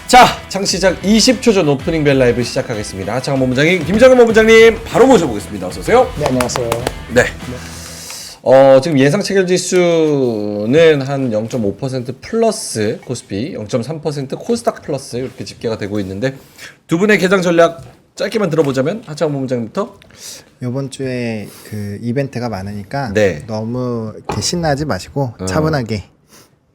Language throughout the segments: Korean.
자, 창시작 20초 전 오프닝 벨 라이브 시작하겠습니다. 하창원 본부장님, 김정은 본부장님 바로 모셔보겠습니다. 어서 오세요. 네, 안녕하세요. 네. 지금 예상 체결 지수는 한 0.5% 플러스 코스피, 0.3% 코스닥 플러스 이렇게 집계가 되고 있는데 두 분의 개장 전략 짧게만 들어보자면 하창원 본부장님부터. 이번 주에 그 이벤트가 많으니까 네. 너무 이렇게 신나지 마시고 차분하게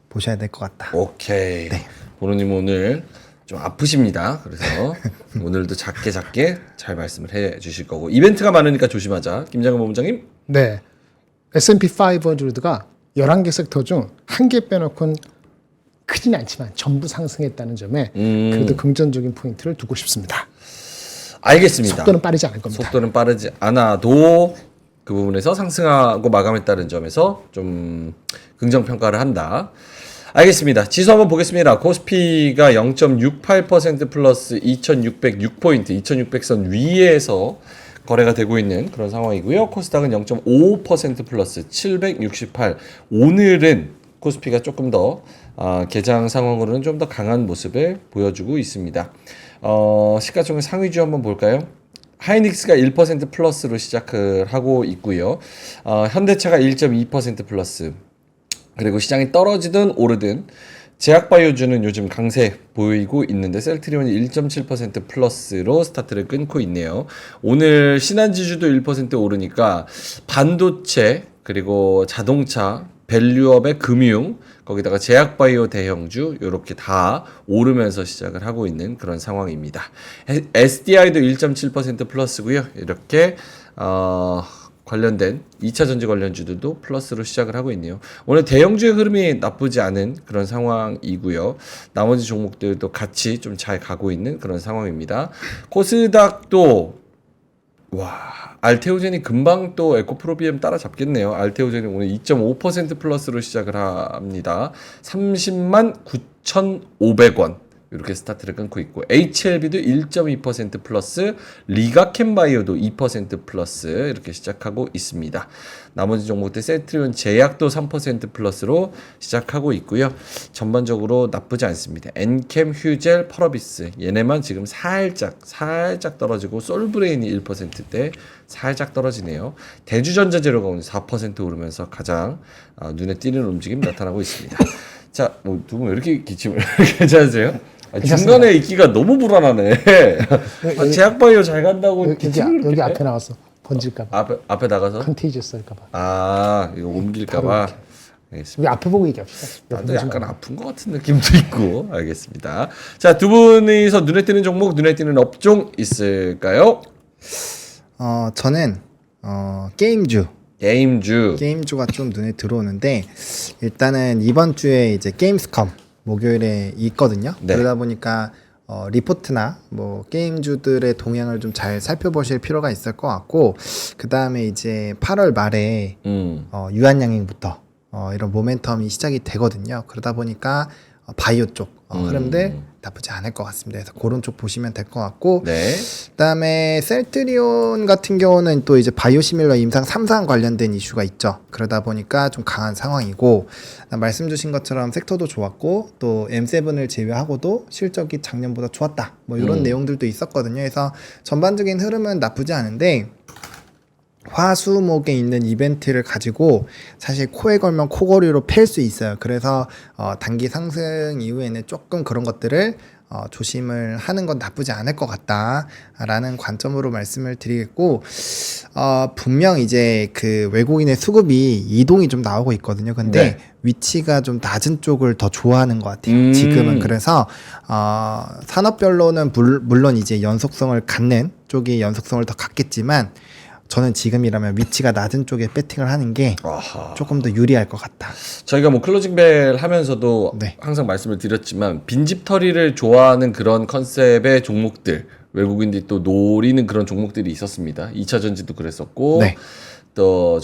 보셔야 될 것 같다. 오케이. 네. 보노님 오늘 좀 아프십니다. 그래서 오늘도 작게 잘 말씀을 해 주실 거고 이벤트가 많으니까 조심하자. 김장근 본부장님. 네. S&P 500가 11개 섹터 중 한 개 빼놓고는 크진 않지만 전부 상승했다는 점에 그래도 긍정적인 포인트를 두고 싶습니다. 알겠습니다. 속도는 빠르지 않을 겁니다. 속도는 빠르지 않아도 그 부분에서 상승하고 마감했다는 점에서 좀 긍정평가를 한다. 알겠습니다. 지수 한번 보겠습니다. 코스피가 0.68% 플러스 2606포인트, 2600선 위에서 거래가 되고 있는 그런 상황이고요. 코스닥은 0.55% 플러스 768. 오늘은 코스피가 조금 더 개장 상황으로는 좀 더 강한 모습을 보여주고 있습니다. 시가총액 상위주 한번 볼까요? 하이닉스가 1% 플러스로 시작을 하고 있고요. 현대차가 1.2% 플러스. 그리고 시장이 떨어지든 오르든 제약바이오주는 요즘 강세 보이고 있는데 셀트리온이 1.7% 플러스로 스타트를 끊고 있네요. 오늘 신한지주도 1% 오르니까 반도체 그리고 자동차 밸류업의 금융 거기다가 제약바이오 대형주 이렇게 다 오르면서 시작을 하고 있는 그런 상황입니다. SDI도 1.7% 플러스고요. 이렇게 관련된 2차 전지 관련주들도 플러스로 시작을 하고 있네요. 오늘 대형주의 흐름이 나쁘지 않은 그런 상황이고요. 나머지 종목들도 같이 좀 잘 가고 있는 그런 상황입니다. 코스닥도 알테오젠이 금방 또 에코프로비엠 따라잡겠네요. 알테오젠이 오늘 2.5% 플러스로 시작을 합니다. 30만 9,500원. 이렇게 스타트를 끊고 있고 HLB도 1.2% 플러스 리가켄바이오도 2% 플러스 이렇게 시작하고 있습니다. 나머지 종목들 셀트리온 제약도 3% 플러스로 시작하고 있고요. 전반적으로 나쁘지 않습니다. 엔캠, 휴젤, 펄어비스 얘네만 지금 살짝 떨어지고 솔브레인이 1%대 살짝 떨어지네요. 대주전자재료가 오늘 4% 오르면서 가장 눈에 띄는 움직임 나타나고 있습니다. 자, 두 분 왜 이렇게 기침을 괜찮으세요? 중간에 있기가 너무 불안하네. 제약바이오 잘 간다고 여기 앞에 나왔어. 번질까봐. 앞에 나가서? 컨테이지어스 할까봐. 이거 옮길까봐. 알겠습니다. 우리 앞에 보고 얘기합시다. 나도 약간 아픈 것 같은 느낌도 있고. 알겠습니다. 자, 두 분이서 눈에 띄는 종목, 눈에 띄는 업종 있을까요? 저는 게임주가 좀 눈에 들어오는데 일단은 이번 주에 이제 게임스컴 목요일에 있거든요. 네. 그러다 보니까 리포트나 뭐 게임주들의 동향을 좀 잘 살펴보실 필요가 있을 것 같고 그 다음에 이제 8월 말에 유한양행부터 이런 모멘텀이 시작이 되거든요. 그러다 보니까 바이오 쪽 흐름들 나쁘지 않을 것 같습니다. 그래서 그런 쪽 보시면 될 것 같고 네. 그다음에 셀트리온 같은 경우는 또 이제 바이오시밀러 임상 3상 관련된 이슈가 있죠. 그러다 보니까 좀 강한 상황이고 말씀 주신 것처럼 섹터도 좋았고 또 M7을 제외하고도 실적이 작년보다 좋았다. 뭐 이런 내용들도 있었거든요. 그래서 전반적인 흐름은 나쁘지 않은데 화수목에 있는 이벤트를 가지고 사실 코에 걸면 코걸이로 팰 수 있어요. 그래서 단기 상승 이후에는 조금 그런 것들을 조심을 하는 건 나쁘지 않을 것 같다라는 관점으로 말씀을 드리겠고 분명 이제 그 외국인의 수급이 이동이 좀 나오고 있거든요. 근데 네. 위치가 좀 낮은 쪽을 더 좋아하는 것 같아요. 지금은 그래서 산업별로는 물론 이제 연속성을 갖는 쪽이 연속성을 더 갖겠지만 저는 지금이라면 위치가 낮은 쪽에 배팅을 하는 게 조금 더 유리할 것 같다. 저희가 뭐 클로징벨 하면서도 네. 항상 말씀을 드렸지만 빈집털이를 좋아하는 그런 컨셉의 종목들 외국인들이 또 노리는 그런 종목들이 있었습니다. 2차 전지도 그랬었고 네. 또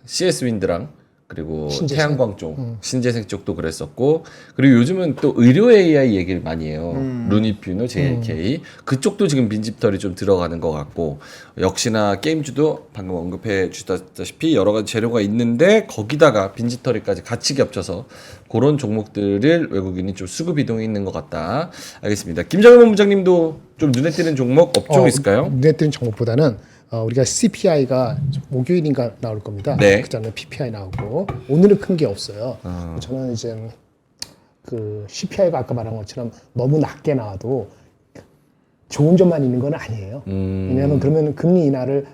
CS 윈드랑 음. 그리고 신재생. 태양광 쪽, 신재생 쪽도 그랬었고, 그리고 요즘은 또 의료 AI 얘기를 많이 해요. 루니퓨너, JLK 그쪽도 지금 빈집털이 좀 들어가는 것 같고, 역시나 게임주도 방금 언급해 주셨다시피 여러 가지 재료가 있는데 거기다가 빈집털이까지 같이 겹쳐서 그런 종목들을 외국인이 좀 수급 이동이 있는 것 같다. 알겠습니다. 김정일 본부장님도 좀 눈에 띄는 종목 업종 있을까요? 눈에 띄는 종목보다는 우리가 CPI가 목요일인가 나올 겁니다. 네. 그다음에 PPI 나오고 오늘은 큰 게 없어요. 저는 이제 그 CPI가 아까 말한 것처럼 너무 낮게 나와도 좋은 점만 있는 건 아니에요. 왜냐하면 그러면 금리 인하를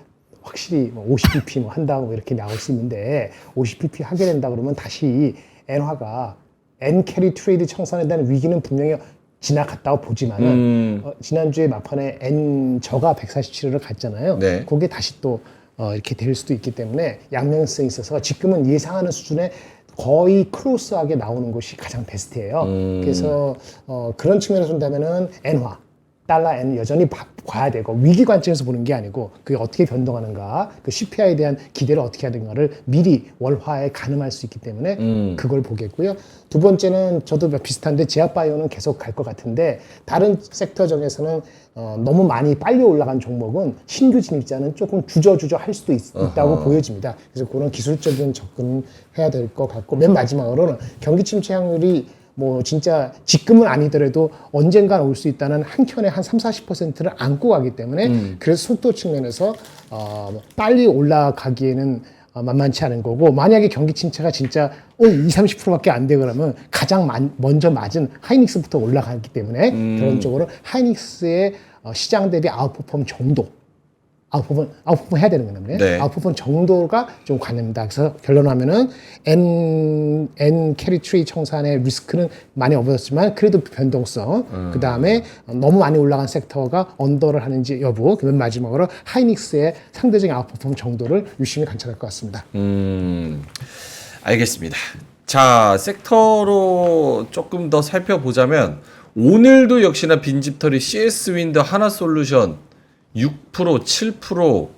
확실히 뭐 50bp 뭐 한다고 이렇게 나올 수 있는데 50bp 하게 된다 그러면 다시 엔화가 엔 캐리 트레이드 청산에 대한 위기는 분명히 지나갔다고 보지만은 지난주에 막판에 엔 저가 147을 갔잖아요. 네. 그게 다시 또 이렇게 될 수도 있기 때문에 양면성이 있어서 지금은 예상하는 수준에 거의 클로스하게 나오는 것이 가장 베스트예요. 그래서 그런 측면에서 본다면은 엔화 달러 엔 여전히 봐야 되고 위기 관점에서 보는 게 아니고 그게 어떻게 변동하는가 그 CPI에 대한 기대를 어떻게 하는가를 미리 월화에 가늠할 수 있기 때문에 그걸 보겠고요. 두 번째는 저도 비슷한데 제약바이오는 계속 갈 것 같은데 다른 섹터 중에서는 너무 많이 빨리 올라간 종목은 신규 진입자는 조금 주저주저 할 수도 있다고 보여집니다. 그래서 그런 기술적인 접근을 해야 될 것 같고 맨 마지막으로는 경기 침체 확률이 뭐 진짜 지금은 아니더라도 언젠간 올 수 있다는 한켠에 한 30-40%를 안고 가기 때문에 그래서 속도 측면에서 빨리 올라가기에는 만만치 않은 거고 만약에 경기 침체가 진짜 20-30%밖에 안 되고 그러면 가장 먼저 맞은 하이닉스부터 올라가기 때문에 그런 쪽으로 하이닉스의 시장 대비 아웃퍼폼 정도 아웃퍼폼 해야 되는 거는 네. 아웃퍼폼 정도가 좀 관련입니다. 그래서 결론하면은 N 캐리 트리 청산의 리스크는 많이 없어졌지만 그래도 변동성 그 다음에 너무 많이 올라간 섹터가 언더를 하는지 여부 그다음 마지막으로 하이닉스의 상대적인 아웃퍼폼 정도를 유심히 관찰할 것 같습니다. 알겠습니다. 자, 섹터로 조금 더 살펴보자면 오늘도 역시나 빈집털이 CS 윈드 하나솔루션 6%, 7%,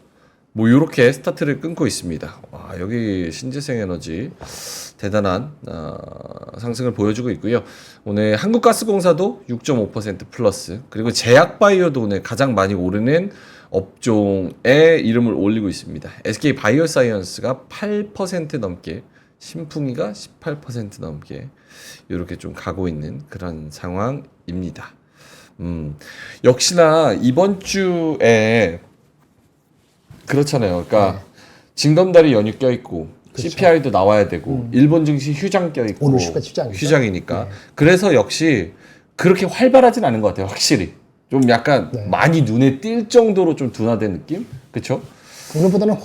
뭐 요렇게 스타트를 끊고 있습니다. 와, 여기 신재생에너지 대단한 상승을 보여주고 있고요. 오늘 한국가스공사도 6.5% 플러스, 그리고 제약바이오도 오늘 가장 많이 오르는 업종에 이름을 올리고 있습니다. SK 바이오사이언스가 8% 넘게, 신풍이가 18% 넘게 이렇게 좀 가고 있는 그런 상황입니다. 역시나 이번 주에 그렇잖아요. 그러니까 징검다리 연휴 껴있고 그렇죠. CPI도 나와야 되고 일본 증시 휴장 껴있고 오늘 휴장이죠. 휴장이니까 네. 그래서 역시 그렇게 활발하진 않은 것 같아요. 확실히 좀 약간 네. 많이 눈에 띌 정도로 좀 둔화된 느낌? 그렇죠? 오늘보다는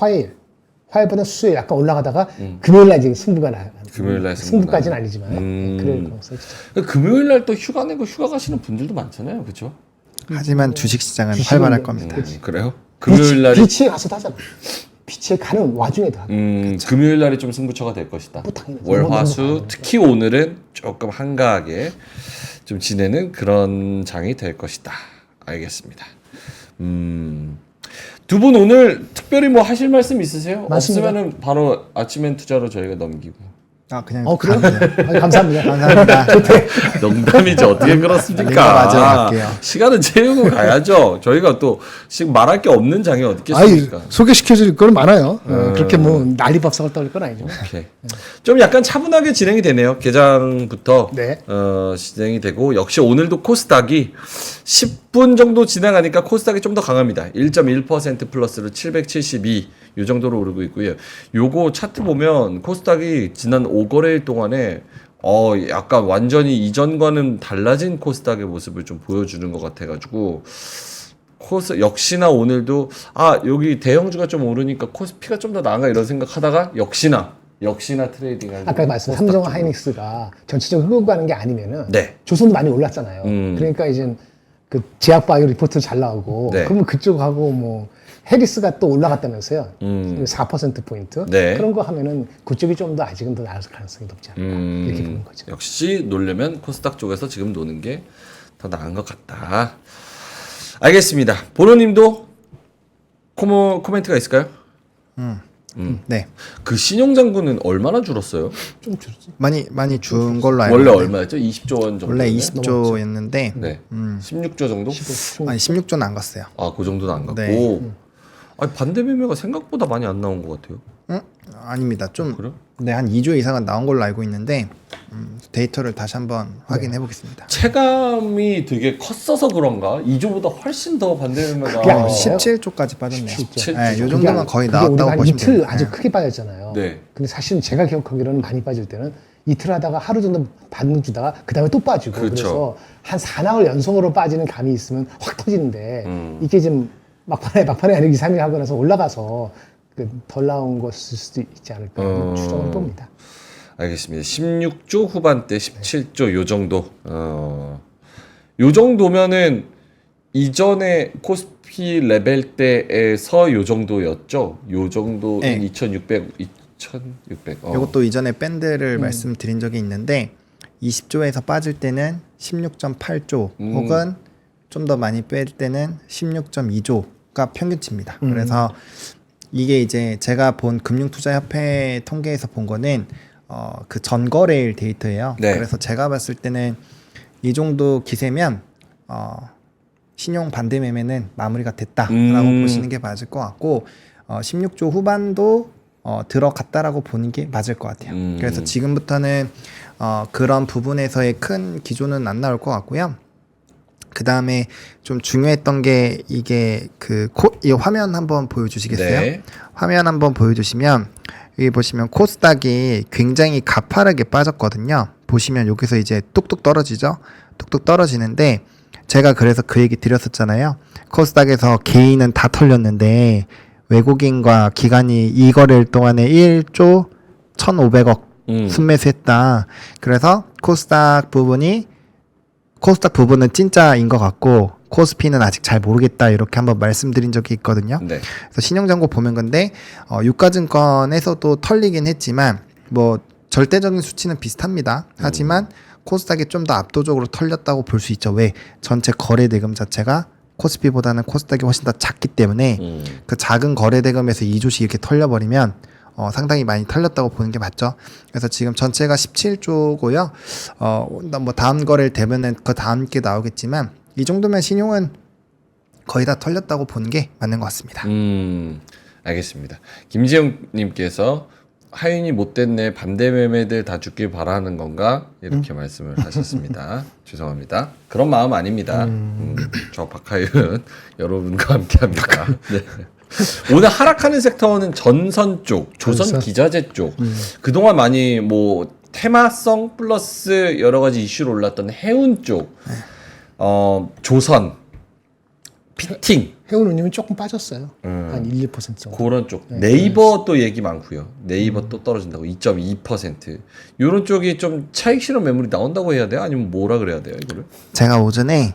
화요일보다 수요일 약간 올라가다가 금요일날 이제 승부가 나요. 금요일날 승부까지는 아니지만 그럴 가능성이 있죠. 금요일 날 또 휴가 내고 휴가 가시는 분들도 많잖아요. 그렇죠? 하지만 주식시장은 활발할 겁니다. 그래요? 금요일 날이 비치에 가서도 하잖아. 비치에 가는 와중에도 하고. 금요일 날이 좀 승부처가 될 것이다. 뭐 당연히 월, 너무 화, 수 너무 특히 오늘은 조금 한가하게 좀 지내는 그런 장이 될 것이다. 알겠습니다. 두 분 오늘 특별히 뭐 하실 말씀 있으세요? 맞습니다. 없으면은 바로 아침엔 투자로 저희가 넘기고. 그냥 그래요? 가면 돼요. 감사합니다. 감사합니다. 농담이죠. 어떻게 그렇습니까? 내가 맞으러 갈게요. 시간은 채우고 가야죠. 저희가 또 지금 말할 게 없는 장이 어디 아이, 있겠습니까? 소개시켜줄 건 많아요. 그렇게 뭐 난리밥상을 떨릴 건 아니죠. 오케이. 좀 약간 차분하게 진행이 되네요. 개장부터 네. 진행이 되고 역시 오늘도 코스닥이 10분 정도 지나가니까 코스닥이 좀 더 강합니다. 1.1% 플러스로 772. 요 정도로 오르고 있고요. 요거 차트 보면 코스닥이 지난 5거래일 동안에 약간 완전히 이전과는 달라진 코스닥의 모습을 좀 보여주는 것 같아가지고 역시나 오늘도 여기 대형주가 좀 오르니까 코스피가 좀 더 나은가 이런 생각하다가 역시나 트레이딩하는 아까 말씀 삼성 하이닉스가 전체적으로 흐르고 가는 게 아니면은 네. 조선도 많이 올랐잖아요. 그러니까 이제 그 제약바이오 리포트 잘 나오고 네. 그러면 그쪽하고 뭐 해리스가 또 올라갔다면서요. 4%포인트. 네. 그런 거 하면은 그쪽이 좀 더 아직은 더 나을 가능성이 높지 않을까. 이렇게 보는 거죠. 역시 놀려면 코스닥 쪽에서 지금 노는 게 더 나은 것 같다. 알겠습니다. 보노님도 코멘트가 있을까요? 네. 그 신용장구는 얼마나 줄었어요? 좀 줄었지. 많이 준 걸로 알고 원래 있는데 얼마였죠? 20조 원 정도. 원래 20조였는데 네. 16조 정도? 15. 아니 16조는 안 갔어요. 아, 그 정도는 안 갔고. 네. 아니, 반대 매매가 생각보다 많이 안 나온 것 같아요. 아닙니다. 좀 그래요? 네, 한 2조 이상은 나온 걸로 알고 있는데 데이터를 다시 한번 확인해 보겠습니다. 체감이 되게 컸어서 그런가? 2조보다 훨씬 더 반대 매매가 그게 아니에요. 17조까지 빠졌네요. 17조. 네, 요 그게 정도면 거의 그게 나왔다고 우리가 보시면 이틀 돼요. 아주 크게 빠졌잖아요. 네. 근데 사실은 제가 기억하기로는 많이 빠질 때는 이틀 하다가 하루 정도 반등 주다가 그 다음에 또 빠지고 그렇죠. 그래서 한 4낭을 연속으로 빠지는 감이 있으면 확 터지는데 이게 좀 막판에 아니고 2, 3일 하고 나서 올라가서 덜 나온 것일 수도 있지 않을까 추정을 봅니다. 알겠습니다. 16조 후반대 17조 요 정도. 요 정도면은 이전에 코스피 레벨 때에서 요 정도였죠. 요 정도 네. 2600. 이것도 이전에 밴드를 말씀드린 적이 있는데 20조에서 빠질 때는 16.8조 혹은 좀 더 많이 뺄 때는 16.2조가 평균치입니다. 그래서 이게 이제 제가 본 금융투자협회 통계에서 본 거는 그 전거래일 데이터예요. 네. 그래서 제가 봤을 때는 이 정도 기세면 신용 반대 매매는 마무리가 됐다라고 보시는 게 맞을 것 같고 16조 후반도 들어갔다라고 보는 게 맞을 것 같아요. 그래서 지금부터는 그런 부분에서의 큰 기조는 안 나올 것 같고요. 그 다음에 좀 중요했던 게 이게 이 화면 한번 보여주시겠어요? 네. 화면 한번 보여주시면 여기 보시면 코스닥이 굉장히 가파르게 빠졌거든요. 보시면 여기서 이제 뚝뚝 떨어지죠. 뚝뚝 떨어지는데 제가 그래서 그 얘기 드렸었잖아요. 코스닥에서 개인은 다 털렸는데 외국인과 기관이 이 거래일 동안에 1조 1,500억 순매수했다. 그래서 코스닥 부분은 진짜인 것 같고 코스피는 아직 잘 모르겠다 이렇게 한번 말씀드린 적이 있거든요. 네. 그래서 신용장고 보면 근데 유가증권에서도 털리긴 했지만 뭐 절대적인 수치는 비슷합니다. 하지만 코스닥이 좀 더 압도적으로 털렸다고 볼 수 있죠. 왜? 전체 거래 대금 자체가 코스피보다는 코스닥이 훨씬 더 작기 때문에 그 작은 거래 대금에서 2조씩 이렇게 털려버리면 상당히 많이 털렸다고 보는 게 맞죠. 그래서 지금 전체가 17조고요. 뭐 다음 거래일 되면은 그 다음 게 나오겠지만 이 정도면 신용은 거의 다 털렸다고 보는 게 맞는 것 같습니다. 알겠습니다. 김지영님께서 하윤이 못됐네 반대 매매들 다 죽길 바라는 건가 이렇게 말씀을 하셨습니다. 죄송합니다. 그런 마음 아닙니다. 저 박하윤 여러분과 함께합니다. 네. 오늘 하락하는 섹터는 전선 쪽, 조선 기자재 쪽. 그동안 많이 뭐 테마성 플러스 여러 가지 이슈로 올랐던 해운 쪽, 조선, 피팅. 해운운임은 조금 빠졌어요. 한 1, 2% 정도. 그런 쪽. 네이버 또 얘기 많고요. 네이버 또 떨어진다고 2.2%. 이런 쪽이 좀 차익 실현 매물이 나온다고 해야 돼요? 아니면 뭐라 그래야 돼요, 이거를? 제가 오전에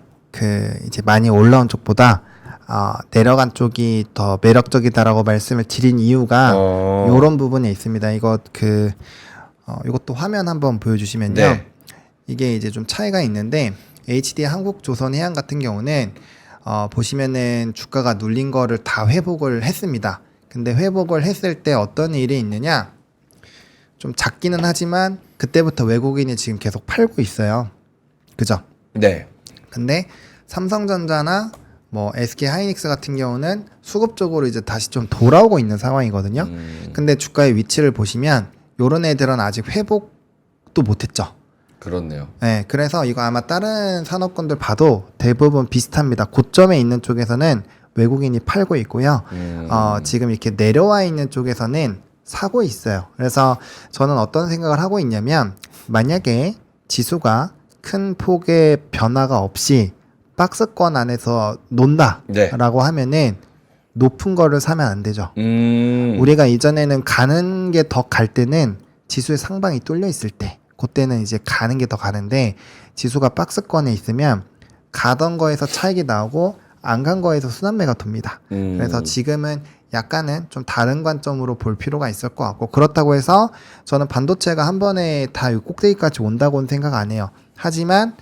이제 많이 올라온 쪽보다 내려간 쪽이 더 매력적이다라고 말씀을 드린 이유가 이런 부분에 있습니다. 이것도 화면 한번 보여주시면요. 네. 이게 이제 좀 차이가 있는데 HD 한국조선해양 같은 경우는 보시면은 주가가 눌린 거를 다 회복을 했습니다. 근데 회복을 했을 때 어떤 일이 있느냐? 좀 작기는 하지만 그때부터 외국인이 지금 계속 팔고 있어요. 그죠? 네. 근데 삼성전자나 뭐 SK 하이닉스 같은 경우는 수급적으로 이제 다시 좀 돌아오고 있는 상황이거든요. 근데 주가의 위치를 보시면 요런 애들은 아직 회복도 못했죠. 그렇네요. 네, 그래서 이거 아마 다른 산업군들 봐도 대부분 비슷합니다. 고점에 있는 쪽에서는 외국인이 팔고 있고요. 지금 이렇게 내려와 있는 쪽에서는 사고 있어요. 그래서 저는 어떤 생각을 하고 있냐면 만약에 지수가 큰 폭의 변화가 없이 박스권 안에서 논다라고 하면은 높은 거를 사면 안 되죠. 우리가 이전에는 가는 게 더 갈 때는 지수의 상방이 뚫려 있을 때 그때는 이제 가는 게 더 가는데 지수가 박스권에 있으면 가던 거에서 차익이 나오고 안 간 거에서 순환매가 돕니다. 그래서 지금은 약간은 좀 다른 관점으로 볼 필요가 있을 것 같고 그렇다고 해서 저는 반도체가 한 번에 다 꼭대기까지 온다고는 생각 안 해요. 하지만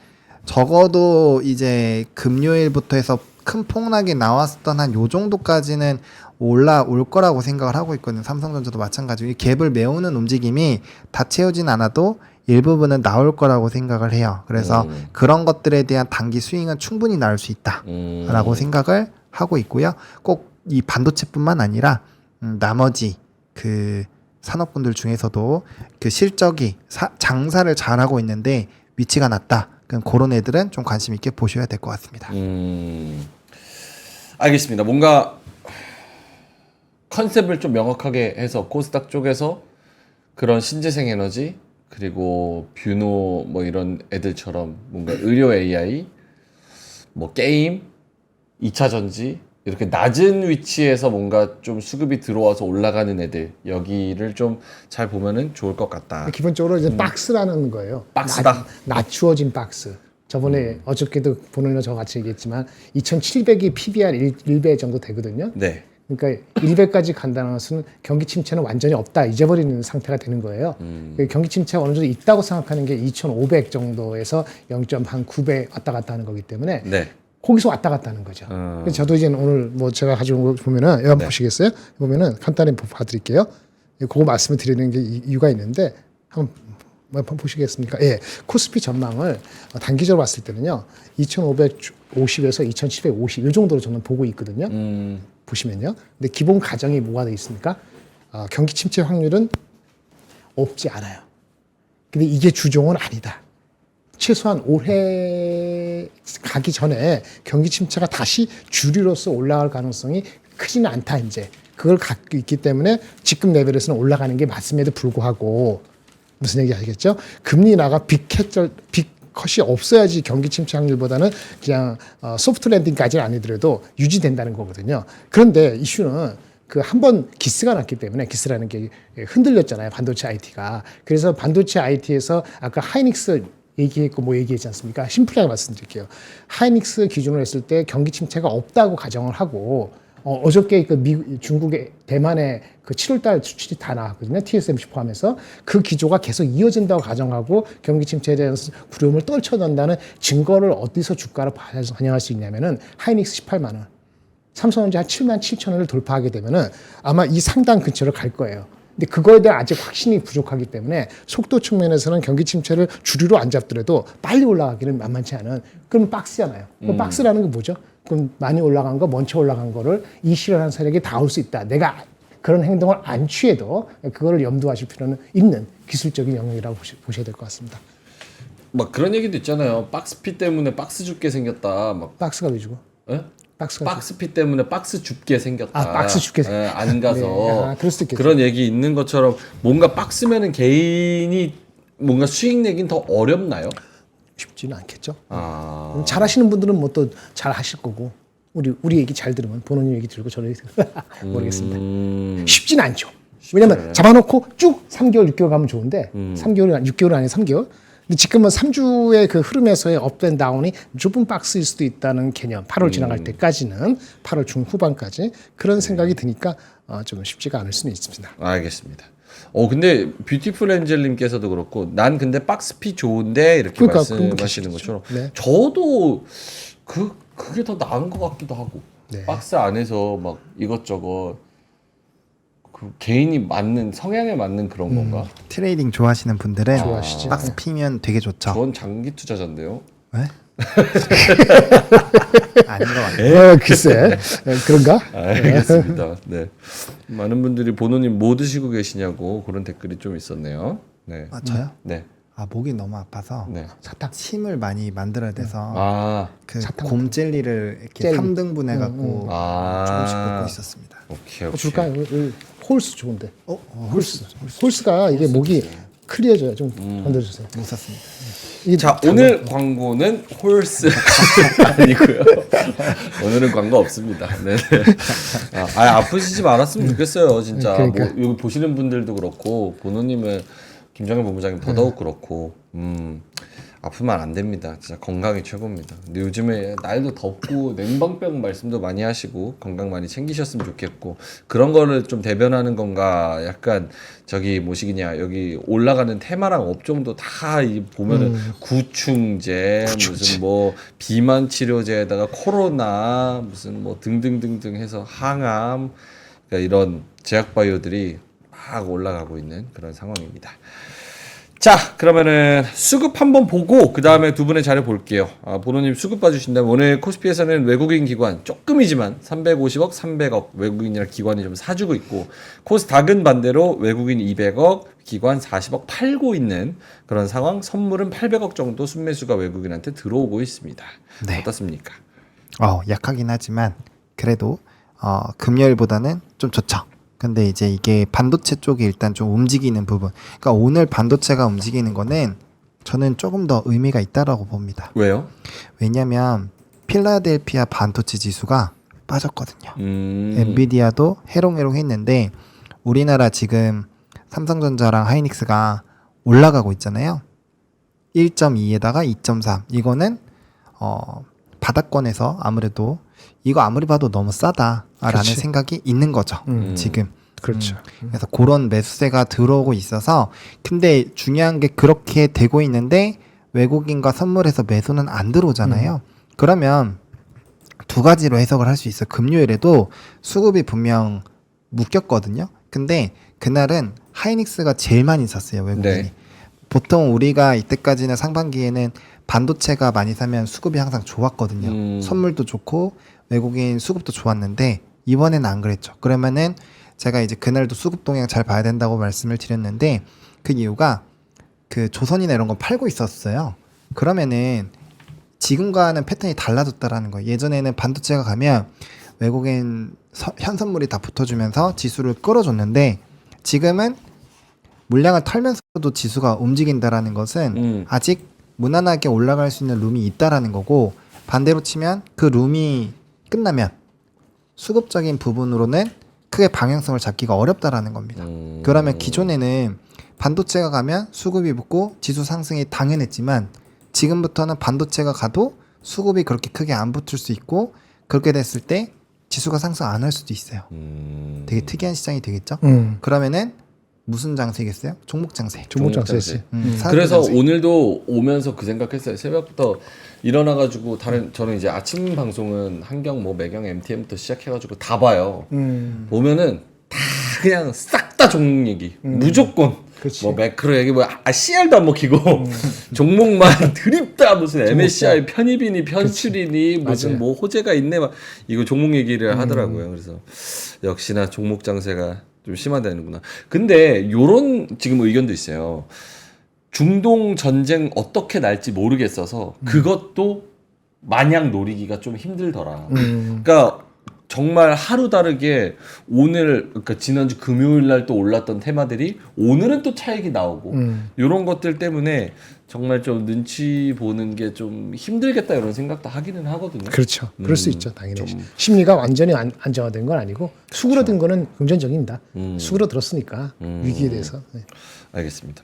적어도 이제 금요일부터 해서 큰 폭락이 나왔던 한 요 정도까지는 올라올 거라고 생각을 하고 있거든요. 삼성전자도 마찬가지고 이 갭을 메우는 움직임이 다 채우진 않아도 일부분은 나올 거라고 생각을 해요. 그래서 그런 것들에 대한 단기 스윙은 충분히 나올 수 있다라고 생각을 하고 있고요. 꼭 이 반도체뿐만 아니라 나머지 그 산업군들 중에서도 그 실적이 장사를 잘하고 있는데 위치가 낮다. 그런 애들은 좀 관심 있게 보셔야 될 것 같습니다. 알겠습니다. 뭔가 컨셉을 좀 명확하게 해서 코스닥 쪽에서 그런 신재생 에너지 그리고 뷰노 뭐 이런 애들처럼 뭔가 의료 AI 뭐 게임 2차 전지 이렇게 낮은 위치에서 뭔가 좀 수급이 들어와서 올라가는 애들 여기를 좀 잘 보면은 좋을 것 같다. 기본적으로 이제 박스라는 거예요. 박스다. 낮추어진 박스. 저번에 어저께도 보는 저 같이 얘기했지만 2,700이 PBR 1배 정도 되거든요. 네. 그러니까 1배까지 간다는 것은 경기 침체는 완전히 없다 잊어버리는 상태가 되는 거예요. 경기 침체가 어느 정도 있다고 생각하는 게 2,500 정도에서 0.9배 왔다 갔다 하는 거기 때문에 네. 거기서 왔다 갔다 하는 거죠. 그래서 저도 이제 오늘 뭐 제가 가져온 거 보면은 여기 한번 보시겠어요? 보면은 간단히 봐드릴게요. 그거 말씀을 드리는 게 이유가 있는데 한번 보시겠습니까? 예, 코스피 전망을 단기적으로 봤을 때는요, 2,550에서 2,750 이 정도로 저는 보고 있거든요. 보시면요. 근데 기본 가정이 뭐가 되어 있습니까? 경기 침체 확률은 없지 않아요. 근데 이게 주종은 아니다. 최소한 올해 가기 전에 경기 침체가 다시 주류로서 올라갈 가능성이 크지는 않다 이제. 그걸 갖고 있기 때문에 지금 레벨에서는 올라가는 게 맞음에도 불구하고 무슨 얘기 아시겠죠? 금리 인하가 빅컷이 없어야지 경기 침체 확률보다는 그냥 소프트 랜딩까지는 아니더라도 유지된다는 거거든요. 그런데 이슈는 그 한 번 기스가 났기 때문에 기스라는 게 흔들렸잖아요. 반도체 IT가. 그래서 반도체 IT에서 아까 하이닉스 얘기했고 뭐 얘기했지 않습니까? 심플하게 말씀드릴게요. 하이닉스 기준으로 했을 때 경기 침체가 없다고 가정을 하고 어저께 그 중국의 대만의 그 7월달 수출이 다 나왔거든요. TSMC 포함해서 그 기조가 계속 이어진다고 가정하고 경기 침체에 대한 두려움을 떨쳐낸다는 증거를 어디서 주가를 반영할 수 있냐면은 하이닉스 18만 원, 삼성전자 한 7만 7천 원을 돌파하게 되면은 아마 이 상단 근처를 갈 거예요. 근데 그거에 대한 아직 확신이 부족하기 때문에 속도 측면에서는 경기 침체를 주류로 안 잡더라도 빨리 올라가기는 만만치 않은 그럼 박스잖아요. 그럼 박스라는 게 뭐죠? 그럼 많이 올라간 거, 먼저 올라간 거를 이 실현한 세력이 다 올 수 있다. 내가 그런 행동을 안 취해도 그거를 염두하실 필요는 있는 기술적인 영역이라고 보셔야 될 것 같습니다. 막 그런 얘기도 있잖아요. 박스피 때문에 박스 줍게 생겼다. 막 박스가 왜 주고? 예? 박스가 박스피 때문에 박스 줍게 생겼다. 박스 줍게 예, 안 가서 네. 그럴 수도 있겠죠. 그런 얘기 있는 것처럼 뭔가 박스면은 개인이 뭔가 수익 내긴 더 어렵나요? 쉽지는 않겠죠. 아, 잘하시는 분들은 뭐 또 잘 하실 거고 우리 얘기 잘 들으면 본원님 얘기 들고 저를 모르겠습니다. 쉽지는 않죠. 왜냐면 잡아놓고 쭉 3개월, 6개월 가면 좋은데 3개월, 6개월 아니 3개월. 근데 지금은 3주의 그 흐름에서의 업앤다운이 좁은 박스일 수도 있다는 개념. 8월 지나갈 때까지는 8월 중후반까지 그런 생각이 드니까 좀 쉽지가 않을 수는 있습니다. 알겠습니다. 근데 뷰티풀 엔젤님께서도 그렇고 난 근데 박스피 좋은데 이렇게 그러니까 말씀하시는 것처럼 네. 저도 그게 더 나은 것 같기도 하고 네. 박스 안에서 막 이것저것 그 개인이 맞는 성향에 맞는 그런 건가? 트레이딩 좋아하시는 분들은 좋아하시죠. 박스 피면 되게 좋죠. 전 장기 투자자인데요. 왜? 아닌 것 같아요. 글쎄 그런가? 알겠습니다. 네. 많은 분들이 보노님 뭐 드시고 계시냐고 그런 댓글이 좀 있었네요. 네. 저요? 네. 목이 너무 아파서 네. 사탕. 침을 많이 만들어야 돼서 아. 그 사탕. 곰젤리를 이렇게 젤리. 3등분 해갖고 조금씩 먹고 아. 있었습니다. 오케이. 줄까요? 홀스 좋은데. 홀스가 이게 목이 클리어져요. 좀 건드려주세요. 못 샀습니다. 이게 자, 오늘 광고는 홀스 아니고요. 오늘은 광고 없습니다. 네. 아프시지 말았으면 좋겠어요, 진짜. 그러니까. 뭐 여기 보시는 분들도 그렇고 보노님은 김정일 본부장님 더더욱 그렇고. 아프면 안 됩니다. 진짜 건강이 최고입니다. 근데 요즘에 날도 덥고 냉방병 말씀도 많이 하시고 건강 많이 챙기셨으면 좋겠고 그런 거를 좀 대변하는 건가 약간 저기 뭐시기냐 여기 올라가는 테마랑 업종도 다 보면은 구충제 무슨 뭐 비만 치료제에다가 코로나 무슨 뭐 등등등등 해서 항암 그러니까 이런 제약 바이오들이 막 올라가고 있는 그런 상황입니다. 자, 그러면은 수급 한번 보고 그 다음에 두 분의 자료 볼게요. 보노님 수급 봐주신다면 오늘 코스피에서는 외국인 기관 조금이지만 350억, 300억 외국인이나 기관이 좀 사주고 있고 코스닥은 반대로 외국인 200억, 기관 40억 팔고 있는 그런 상황. 선물은 800억 정도 순매수가 외국인한테 들어오고 있습니다. 네. 어떻습니까? 약하긴 하지만 그래도 금요일보다는 좀 좋죠. 근데 이제 이게 반도체 쪽이 일단 좀 움직이는 부분. 그러니까 오늘 반도체가 움직이는 거는 저는 조금 더 의미가 있다라고 봅니다. 왜요? 왜냐면 필라델피아 반도체 지수가 빠졌거든요. 엔비디아도 해롱해롱 했는데 우리나라 지금 삼성전자랑 하이닉스가 올라가고 있잖아요. 1.2에다가 2.3. 이거는 바닥권에서 아무래도 이거 아무리 봐도 너무 싸다라는 그렇지. 생각이 있는 거죠. 지금. 그렇죠. 그래서 그런 매수세가 들어오고 있어서 근데 중요한 게 그렇게 되고 있는데 외국인과 선물해서 매수는 안 들어오잖아요. 그러면 두 가지로 해석을 할 수 있어요. 금요일에도 수급이 분명 묶였거든요. 근데 그날은 하이닉스가 제일 많이 샀어요. 외국인이. 네. 보통 우리가 이때까지는 상반기에는 반도체가 많이 사면 수급이 항상 좋았거든요. 선물도 좋고 외국인 수급도 좋았는데 이번에는 안 그랬죠. 그러면은 제가 이제 그날도 수급 동향 잘 봐야 된다고 말씀을 드렸는데 그 이유가 그 조선이나 이런 거 팔고 있었어요. 그러면은 지금과는 패턴이 달라졌다라는 거예요. 예전에는 반도체가 가면 외국인 현선물이 다 붙어주면서 지수를 끌어줬는데 지금은 물량을 털면서도 지수가 움직인다라는 것은 아직 무난하게 올라갈 수 있는 룸이 있다라는 거고 반대로 치면 그 룸이 끝나면 수급적인 부분으로는 크게 방향성을 잡기가 어렵다라는 겁니다. 그러면 기존에는 반도체가 가면 수급이 붙고 지수 상승이 당연했지만 지금부터는 반도체가 가도 수급이 그렇게 크게 안 붙을 수 있고 그렇게 됐을 때 지수가 상승 안 할 수도 있어요. 되게 특이한 시장이 되겠죠? 그러면은 무슨 장세겠어요? 종목 장세. 종목 장세지. 그래서 오늘도 오면서 그 생각했어요. 새벽부터 일어나가지고 저는 이제 아침 방송은 한경 뭐 매경 MTM부터 시작해가지고 다 봐요. 보면은 다 그냥 싹 다 종목 얘기 무조건 그치. 뭐 매크로 얘기 뭐 CR도 안 먹히고 종목만 드립다 무슨 MSCI 편입이니 편출이니 무슨 맞아요. 뭐 호재가 있네 막 이거 종목 얘기를 하더라고요. 그래서 역시나 종목 장세가 좀 심하다는구나. 근데 요런 지금 의견도 있어요. 중동 전쟁 어떻게 날지 모르겠어서 그것도 마냥 노리기가 좀 힘들더라. 그러니까 정말 하루 다르게 오늘 그러니까 지난주 금요일 날 또 올랐던 테마들이 오늘은 또 차익이 나오고 요런 것들 때문에 정말 좀 눈치 보는 게 좀 힘들겠다 이런 생각도 하기는 하거든요. 그렇죠. 그럴 수 있죠. 당연히. 심리가 완전히 안정화된 건 아니고 수그러든 거는 긍정적입니다. 수그러들었으니까 위기에 대해서. 네. 알겠습니다.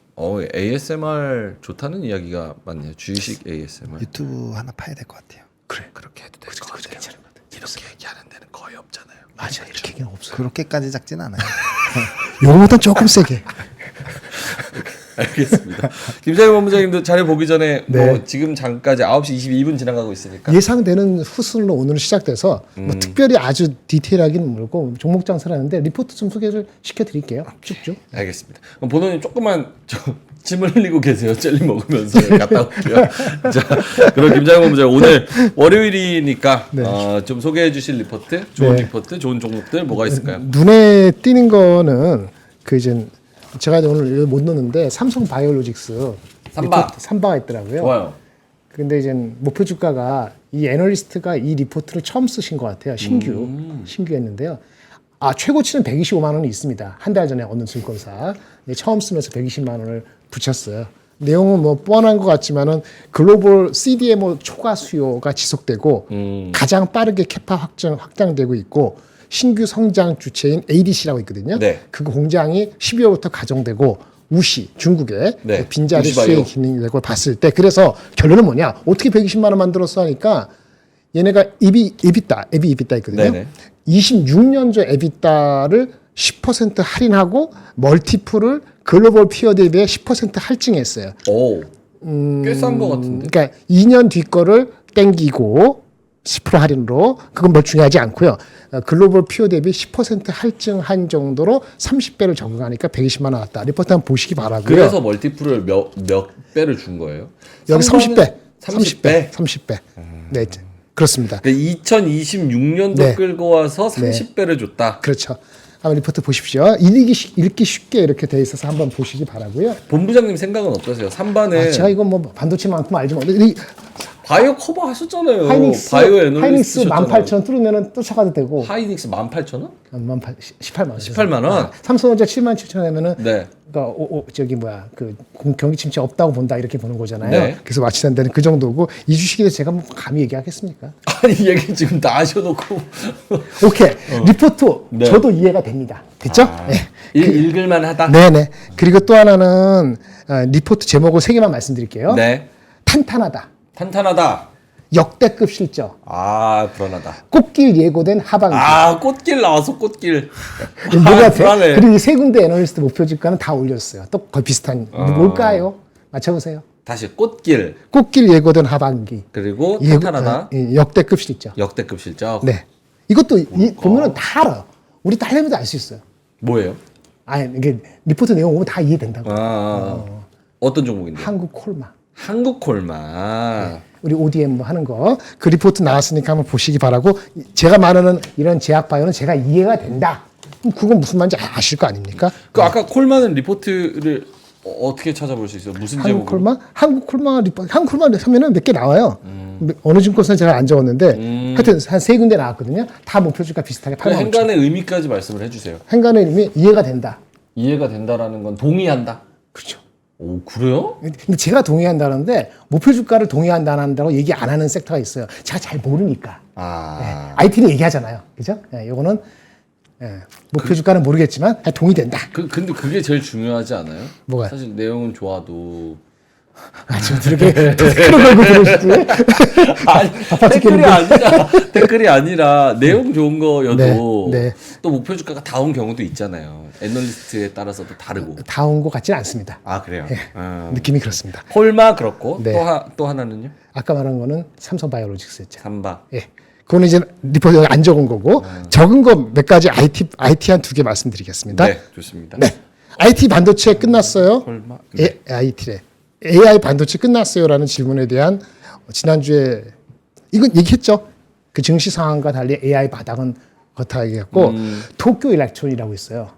ASMR 좋다는 이야기가 많네요. 주식 ASMR. 유튜브 하나 파야 될 것 같아요. 그래. 그렇게 해도 될 것 같아요. 괜찮은 것 같아. 이렇게 얘기하는 데는 거의 없잖아요. 맞아. 이렇게 얘기는 없어요. 그렇게까지 작진 않아요. 요거보단 조금 세게. 알겠습니다. 김장현 본부장님도 자료 보기 전에 네. 뭐 지금 잠까지 9시 22분 지나가고 있으니까 예상되는 후순으로 오늘 시작돼서 뭐 특별히 아주 디테일하기는 모르고 종목 장사를 하는데 리포트 좀 소개를 시켜드릴게요. 쭉쭉. 알겠습니다. 그럼 본호님 조금만 침을 흘리고 계세요. 젤리 먹으면서 갔다 올게요. 자, 그럼 김장현 본부장님 오늘 월요일이니까 네. 좀 소개해 주실 리포트, 좋은 네. 리포트, 좋은 종목들 뭐가 있을까요? 눈에 띄는 거는 그 이제 제가 오늘 못 넣었는데 삼성 바이오로직스 삼바. 삼바가 있더라고요. 좋아요. 근데 이제 목표 주가가 이 애널리스트가 이 리포트를 처음 쓰신 것 같아요. 신규였는데요. 최고치는 125만 원이 있습니다. 한 달 전에 얻는 증권사 처음 쓰면서 120만 원을 붙였어요. 내용은 뭐 뻔한 것 같지만은 글로벌 CDMO 초과 수요가 지속되고 가장 빠르게 캐파 확장되고 있고 신규 성장 주체인 ADC라고 있거든요. 네. 그 공장이 12월부터 가동되고 우시 중국의 네. 빈자리 우시바이오. 수혜 기능이라고 봤을 때 그래서 결론은 뭐냐? 어떻게 120만 원 만들었어 하니까 얘네가 EBITDA 있거든요. 네네. 26년 전 EBITDA를 10% 할인하고 멀티플을 글로벌 피어 대비해 10% 할증했어요. 오, 꽤 싼 거 같은데. 그러니까 2년 뒤 거를 땡기고 10% 할인으로 그건 뭐 중요하지 않고요. 글로벌 피어 대비 10% 할증한 정도로 30배를 적용하니까 120만 원 왔다. 리포트 한번 보시기 바라고요. 그래서 멀티플을 몇 배를 준 거예요? 여기 30배. 30배? 30배. 네. 그렇습니다. 그러니까 2026년도 네. 끌고 와서 30배를 줬다. 그렇죠. 한번 리포트 보십시오. 읽기 쉽게 이렇게 돼 있어서 한번 보시기 바라고요. 본부장님 생각은 어떠세요? 3반에 제가 이거 뭐 반도체만큼 알지만 이 바이오 커버 하셨잖아요. 하이닉스 바이오 애널리스트 18,000원 뚫으면은 쫓아가도 되고 하이닉스 18,000원? 18만 원. 18만 원? 삼성전자 77,000원이면은 네. 그러니까 저기 뭐야 그 경기 침체 없다고 본다 이렇게 보는 거잖아요. 네. 그래서 마치는 그 정도고 이 주식에 대해서 제가 뭐 감히 얘기하겠습니까? 아니 얘기 지금 다 하셔놓고 오케이 리포트 네. 저도 이해가 됩니다. 됐죠? 네. 읽을만 하다. 네네. 그리고 또 하나는 리포트 제목을 세 개만 말씀드릴게요. 네. 탄탄하다. 탄탄하다. 역대급 실적. 아 불안하다. 꽃길 예고된 하반기. 아 꽃길 나와서 꽃길. 뭐가 불안해. 돼? 그리고 이 세 군데 애널리스트 목표 주가는 다 올렸어요. 또 거의 비슷한. 뭘까요? 맞춰보세요. 다시 꽃길 꽃길 예고된 하반기. 그리고 예고- 탄탄하다. 역대급 실적. 역대급 실적. 네. 이것도 보면은 다 알아. 우리 딸내미도 알 수 있어요. 뭐예요? 이게 리포트 내용 보면 다 이해된다고. 어떤 종목인데? 한국콜마. 한국콜마. 우리 ODM 뭐 하는 거. 그 리포트 나왔으니까 한번 보시기 바라고. 제가 말하는 이런 제약 바이오는 제가 이해가 된다. 그럼 그건 무슨 말인지 아실 거 아닙니까? 그 아까 콜마는 리포트를 어떻게 찾아볼 수 있어요? 무슨 제목으로? 한국콜마 리포트. 한국콜마 하면은 몇 개 나와요. 어느 증권사는 제가 안 적었는데 하여튼 한 세 군데 나왔거든요. 다 목표주가 비슷하게 그 8만 5천. 행간의 의미까지 말씀을 해주세요. 행간의 의미 이해가 된다. 이해가 된다라는 건 동의한다. 그렇죠. 오 그래요? 근데 제가 동의한다는데 목표 주가를 동의한다고 얘기 안 하는 섹터가 있어요. 제가 잘 모르니까. 아 IT는 얘기하잖아요. 그죠? 요거는 목표 주가는 모르겠지만 동의된다. 근데 그게 제일 중요하지 않아요? 뭐가요? 사실 내용은 좋아도 지금 그렇게 그런 걸 들으시지? 아니 댓글이 아니라 댓글이 아니라 내용 좋은 거여도 네. 또 목표 주가가 다운 경우도 있잖아요. 애널리스트에 따라서도 다르고. 다 온 것 같지는 않습니다. 아 그래요. 느낌이 그렇습니다. 콜마 그렇고 네. 또 하나는요? 아까 말한 거는 삼성바이오로직스였죠. 삼바. 예. 그거는 이제 리포트에 안 적은 거고 적은 거 몇 가지 IT 한 두 개 말씀드리겠습니다. 네 좋습니다. 네. IT 반도체 끝났어요. 콜마. IT래. AI 반도체 끝났어요라는 질문에 대한 지난주에 이건 얘기했죠. 그 증시 상황과 달리 AI 바닥은 그렇다 얘기했고 도쿄 일렉트론이라고 있어요.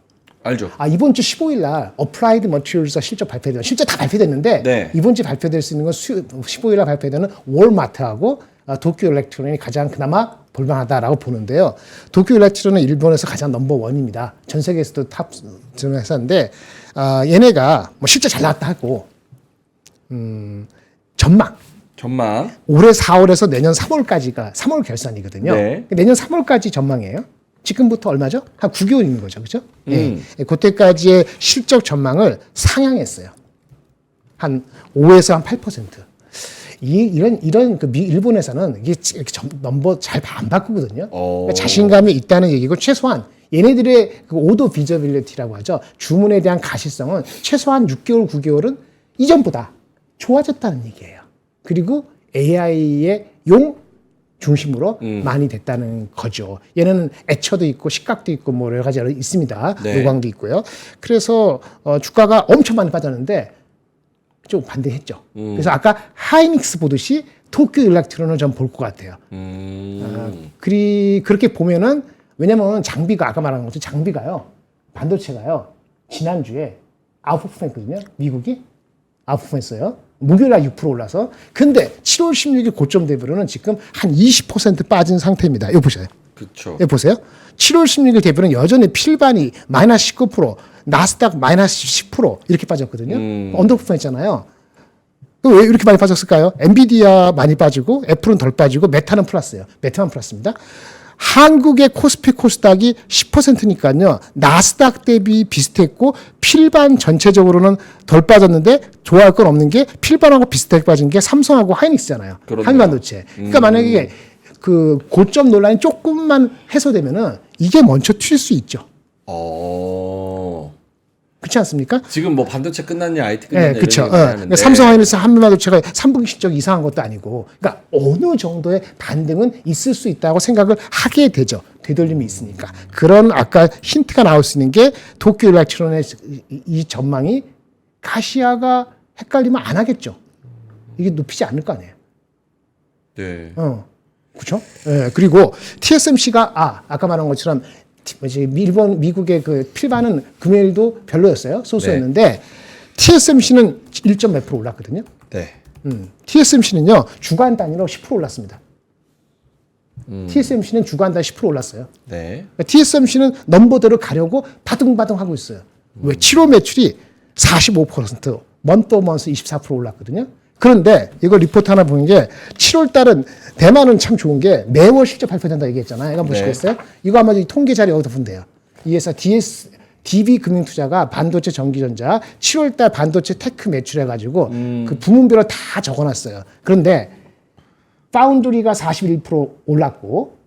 알죠. 이번 주 15일 날 어플라이드 머티리얼스 실적 발표돼요. 실제 다 발표됐는데 네. 이번 주 발표될 수 있는 건 15일 날 발표되는 월마트하고 도쿄 일렉트론이 가장 그나마 볼만하다라고 보는데요. 도쿄 일렉트론은 일본에서 가장 넘버 원입니다. 전 세계에서도 탑 회사인데 얘네가 뭐 실제 잘 나왔다 하고 전망. 올해 4월에서 내년 3월까지가 3월 결산이거든요. 네. 내년 3월까지 전망이에요. 지금부터 얼마죠? 한 9개월 있는 거죠. 그죠? 예. 그때까지의 실적 전망을 상향했어요. 한 5에서 한 8%. 이런 그 일본에서는 이게 넘버 잘 안 바꾸거든요. 그러니까 자신감이 있다는 얘기고 최소한 얘네들의 그 오더 비저빌리티라고 하죠. 주문에 대한 가시성은 최소한 6개월, 9개월은 이전보다 좋아졌다는 얘기예요. 그리고 AI의 용 중심으로 많이 됐다는 거죠. 얘네는 애처도 있고 식각도 있고 뭐 여러 가지 있습니다. 네. 노광도 있고요. 그래서 주가가 엄청 많이 빠졌는데 좀 반대했죠. 그래서 아까 하이닉스 보듯이 도쿄 일렉트론을 좀 볼 것 같아요. 그렇게 보면은 왜냐면 장비가 아까 말한 것처럼 장비가요. 반도체가요. 지난주에 아웃퍼폼했거든요. 미국이 아웃퍼폼했어요. 목요일날 6% 올라서. 근데 7월 16일 고점 대비로는 지금 한 20% 빠진 상태입니다. 이거 보세요. 그렇죠. 여기 보세요. 7월 16일 대비는 여전히 필반이 마이너스 19%, 나스닥 마이너스 10% 이렇게 빠졌거든요. 언더퍼폼했잖아요. 왜 이렇게 많이 빠졌을까요? 엔비디아 많이 빠지고 애플은 덜 빠지고 메타는 플러스예요. 메타만 플러스입니다. 한국의 코스피 코스닥이 10%니까요. 나스닥 대비 비슷했고 필반 전체적으로는 덜 빠졌는데 좋아할 건 없는 게 필반하고 비슷하게 빠진 게 삼성하고 하이닉스잖아요. 그러네요. 한반도체. 그러니까 만약에 그 고점 논란이 조금만 해소되면은 이게 먼저 튈 수 있죠. 그렇지 않습니까? 지금 뭐 반도체 끝났냐, IT 끝났냐 네, 그렇죠. 이런 얘기 하는데 그러니까 삼성 하이닉스 한반도체가 3분기 실적이 이상한 것도 아니고, 그러니까 어느 정도의 반등은 있을 수 있다고 생각을 하게 되죠. 되돌림이 있으니까. 그런 아까 힌트가 나올 수 있는 게 도쿄 일렉트론의 이 전망이 가시아가 헷갈리면 안 하겠죠. 이게 높이지 않을 거 아니에요. 네. 그렇죠? 예, 그리고 TSMC가 아까 말한 것처럼 미국의 그 필반은 금요일도 별로였어요. 소수였는데 TSMC는 1점 몇 프로 올랐거든요. 네. TSMC는요 주간 단위로 10% 올랐습니다. TSMC는 주간 단위 10% 올랐어요. 네. 그러니까 TSMC는 넘버대로 가려고 바둥바둥 하고 있어요. 왜 7월 매출이 45%, 먼토먼스 24% 올랐거든요. 그런데 이거 리포트 하나 보는 게 7월 달은 대만은 참 좋은 게 매월 실적 발표된다 얘기했잖아요. 이거 보시겠어요? 이거 아마 이 통계 자료 여기다 보면 돼요. 이 회사 DB금융투자가 반도체 전기전자 7월 달 반도체 테크 매출해가지고 그 부문별로 다 적어놨어요. 그런데 파운드리가 41% 올랐고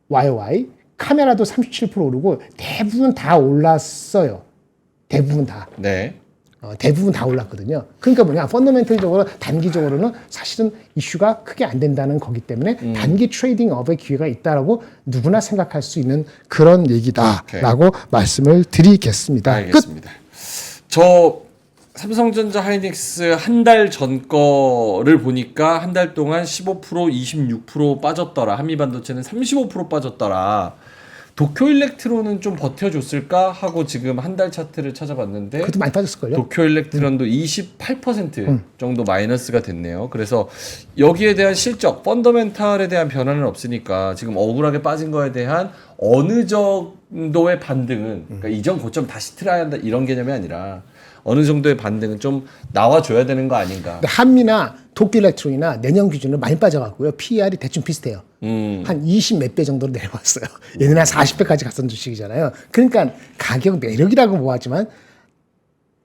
YOY, 카메라도 37% 오르고 대부분 다 올랐어요. 대부분 다. 네. 대부분 다 올랐거든요. 그러니까 뭐냐, 펀더멘털적으로 단기적으로는 사실은 이슈가 크게 안 된다는 거기 때문에 단기 트레이딩업의 기회가 있다라고 누구나 생각할 수 있는 그런 얘기다라고 말씀을 드리겠습니다. 알겠습니다. 저 삼성전자 하이닉스 한 달 전 거를 보니까 한 달 동안 15% 26% 빠졌더라. 한미반도체는 35% 빠졌더라. 도쿄 일렉트론은 좀 버텨줬을까 하고 지금 한 달 차트를 찾아봤는데 그것도 많이 빠졌을걸요? 도쿄 일렉트론도 28% 정도 마이너스가 됐네요. 그래서 여기에 대한 실적, 펀더멘탈에 대한 변화는 없으니까 지금 억울하게 빠진 거에 대한 어느 정도의 반등은 그러니까 이전 고점 다시 틀어야 한다 이런 개념이 아니라 어느 정도의 반등은 좀 나와줘야 되는 거 아닌가. 근데 한미나 도쿄 일렉트론이나 내년 기준으로 많이 빠져갖고요. PER이 대충 비슷해요. 한 20 몇 배 정도로 내려왔어요. 얘는 한 40배까지 갔던 주식이잖아요. 그러니까 가격 매력이라고 보았지만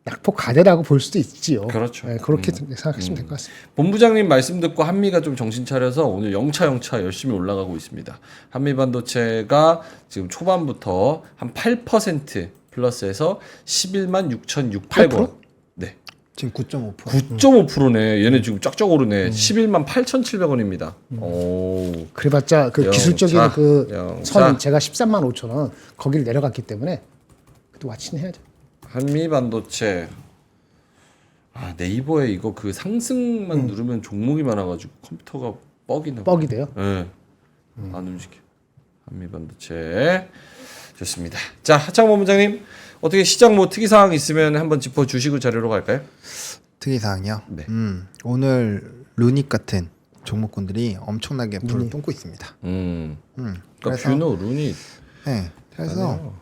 낙폭 과대라고 볼 수도 있지요. 그렇죠. 네, 그렇게 생각하시면 될 것 같습니다. 본부장님 말씀 듣고 한미가 좀 정신 차려서 오늘 영차 열심히 올라가고 있습니다. 한미 반도체가 지금 초반부터 한 8% 플러스해서 11만 6,600원. 네. 지금 9.5%. 9.5%네. 얘네 지금 쫙쫙 오르네. 11만 8,700원입니다. 오. 그래봤자 그 영차, 기술적인 그 영차. 선 제가 13만 5천 원 거기를 내려갔기 때문에 또 와치는 해야죠. 한미 반도체. 네이버에 이거 그 상승만 누르면 종목이 많아가지고 컴퓨터가 뻑이나. 뻑이 돼요. 네. 안 움직여. 한미 반도체. 좋습니다. 자, 하창 본부장님 어떻게 시장 뭐 특이 사항 있으면 한번 짚어 주시고 자료로 갈까요? 특이 사항이요. 네. 오늘 루닉 같은 종목군들이 엄청나게 불을 뿜고 있습니다. 그러니까 그래서- 뷰노 룬이 네. 그래서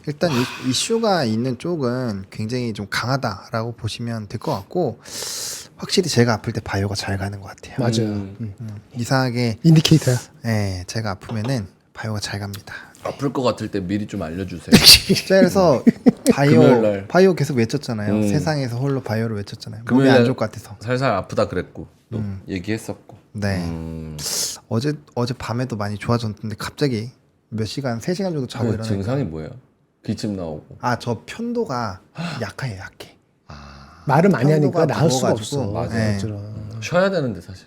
일단 이슈가 있는 쪽은 굉장히 좀 강하다라고 보시면 될 것 같고 확실히 제가 아플 때 바이오가 잘 가는 것 같아요. 맞아요. 이상하게 인디케이터요. 제가 아프면은 바이오가 잘 갑니다. 아플 것 같을 때 미리 좀 알려주세요. 그래서 금요일 날. 바이오 계속 외쳤잖아요. 세상에서 홀로 바이오를 외쳤잖아요. 몸이 금요일 안 날 좋을 것 같아서. 살살 아프다 그랬고 또 얘기했었고. 네. 어제 밤에도 많이 좋아졌는데 갑자기 몇 시간 3시간 정도 자고 그 일어나니까 증상이 뭐예요? 기침 나오고. 저 편도가 약해요. 약해. 말을 많이 하니까 편도가 나을 수가 부어가지고, 없어. 맞아요. 저런. 쉬어야 되는데 사실.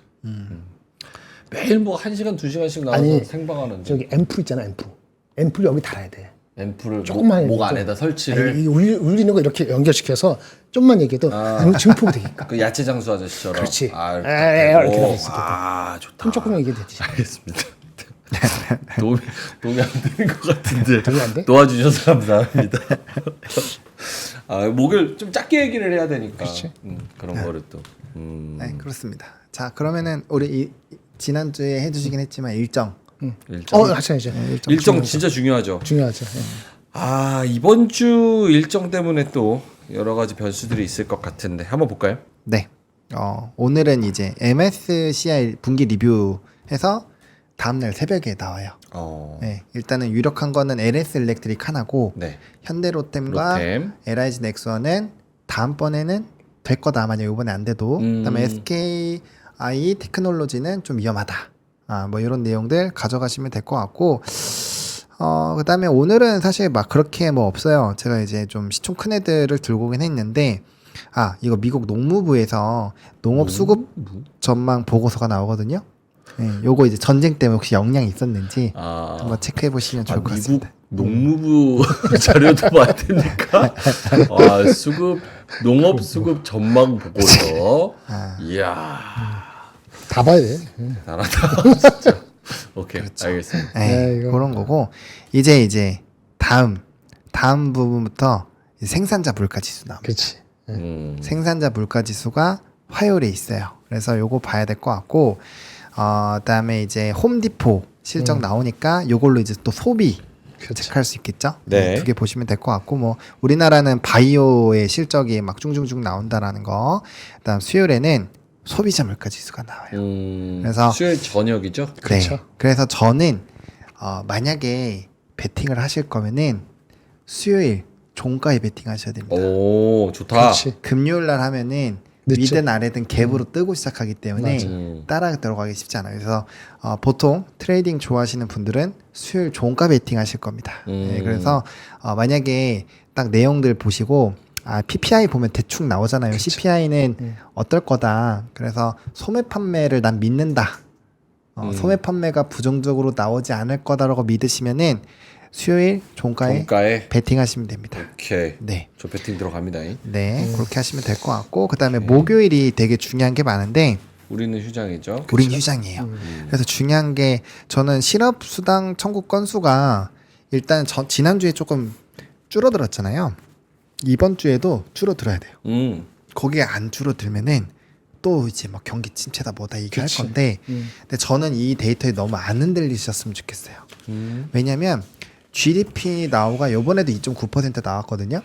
매일 뭐 1시간 2시간씩 나와서 아니, 생방하는데 저기 앰프 있잖아, 앰프. 앰프를 여기 달아야 돼. 앰프를 조금만 목 해도 안에다 설치를. 아니, 이 울리는 거 이렇게 연결시켜서 좀만 얘기해도 증폭이 되니까. 그 야채 장수 아저씨처럼. 그렇지. 이렇게 이렇게 되고. 하고 있을 좋다. 조금 얘기해도 되지. 알겠습니다. 도움이 안 되는 것 같은데 도움이 안 돼? 도와주셔서 감사합니다. 목을 좀 작게 얘기를 해야 되니까 그런 거를 또. 네, 그렇습니다. 자, 그러면은 우리 지난주에 해주시긴 했지만 일정. 하셔야죠. 일정 진짜 중요하죠. 중요하죠. 이번 주 일정 때문에 또 여러 가지 변수들이 있을 것 같은데 한번 볼까요? 네. 오늘은 이제 MSCI 분기 리뷰해서 다음날 새벽에 나와요. 어. 네, 일단은 유력한 거는 LS 일렉트릭 하나고 네. 현대로템과 로템. LIG 넥스원은 다음번에는 될 거다. 만약 이번에 안 돼도. 그다음에 SKI 테크놀로지는 좀 위험하다. 뭐 이런 내용들 가져가시면 될 것 같고 그다음에 오늘은 사실 막 그렇게 뭐 없어요. 제가 이제 좀 시총 큰 애들을 들고 오긴 했는데 이거 미국 농무부에서 농업 수급 전망 보고서가 나오거든요. 네, 요거 이제 전쟁 때문에 혹시 영향이 있었는지 한번 체크해 보시면 좋을 것 미국 같습니다. 농무부 자료도 봐야 되니까. 수급 농업 수급 전망 보고서. 이야. 다 봐야 돼. 잘한다. 진짜. 오케이. 알겠습니다. 네, 이거. 그런 거고 이제 다음 부분부터 이제 생산자 물가 지수 나옵니다. 그렇지. 생산자 물가 지수가 화요일에 있어요. 그래서 요거 봐야 될 것 같고 그다음에 이제 홈디포 실적 나오니까 요걸로 이제 또 소비 그렇죠. 체크할 수 있겠죠. 네. 두 개 보시면 될 것 같고 뭐 우리나라는 바이오의 실적이 막 중중중 나온다라는 거. 그다음 수요일에는 소비자 물가 지수가 나와요. 그래서 수요일 저녁이죠? 그렇죠. 네. 그래서 저는 만약에 베팅을 하실 거면은 수요일 종가에 베팅하셔야 됩니다. 오, 좋다. 그렇지. 금요일 날 하면은 늦죠. 미든 아래든 갭으로 뜨고 시작하기 때문에 맞아. 따라 들어가기 쉽지 않아요. 그래서 보통 트레이딩 좋아하시는 분들은 수요일 종가 베팅 하실 겁니다. 네, 그래서 만약에 딱 내용들 보시고 PPI 보면 대충 나오잖아요. CPI는 어떨 거다. 그래서 소매 판매를 난 믿는다. 소매 판매가 부정적으로 나오지 않을 거다라고 믿으시면은 수요일 종가에 베팅하시면 됩니다. 오케이. 네. 저 배팅 들어갑니다. 네, 그렇게 하시면 될 것 같고 그다음에 목요일이 되게 중요한 게 많은데 우리는 휴장이죠. 우린 휴장이에요. 그래서 중요한 게 저는 실업 수당 청구 건수가 일단 지난주에 조금 줄어들었잖아요. 이번 주에도 줄어들어야 돼요. 거기에 안 줄어들면은 또 이제 막 경기 침체다 뭐다 얘기할 그치. 건데 근데 저는 이 데이터에 너무 안 흔들리셨으면 좋겠어요. 왜냐면 GDP 나오가 요번에도 2.9% 나왔거든요.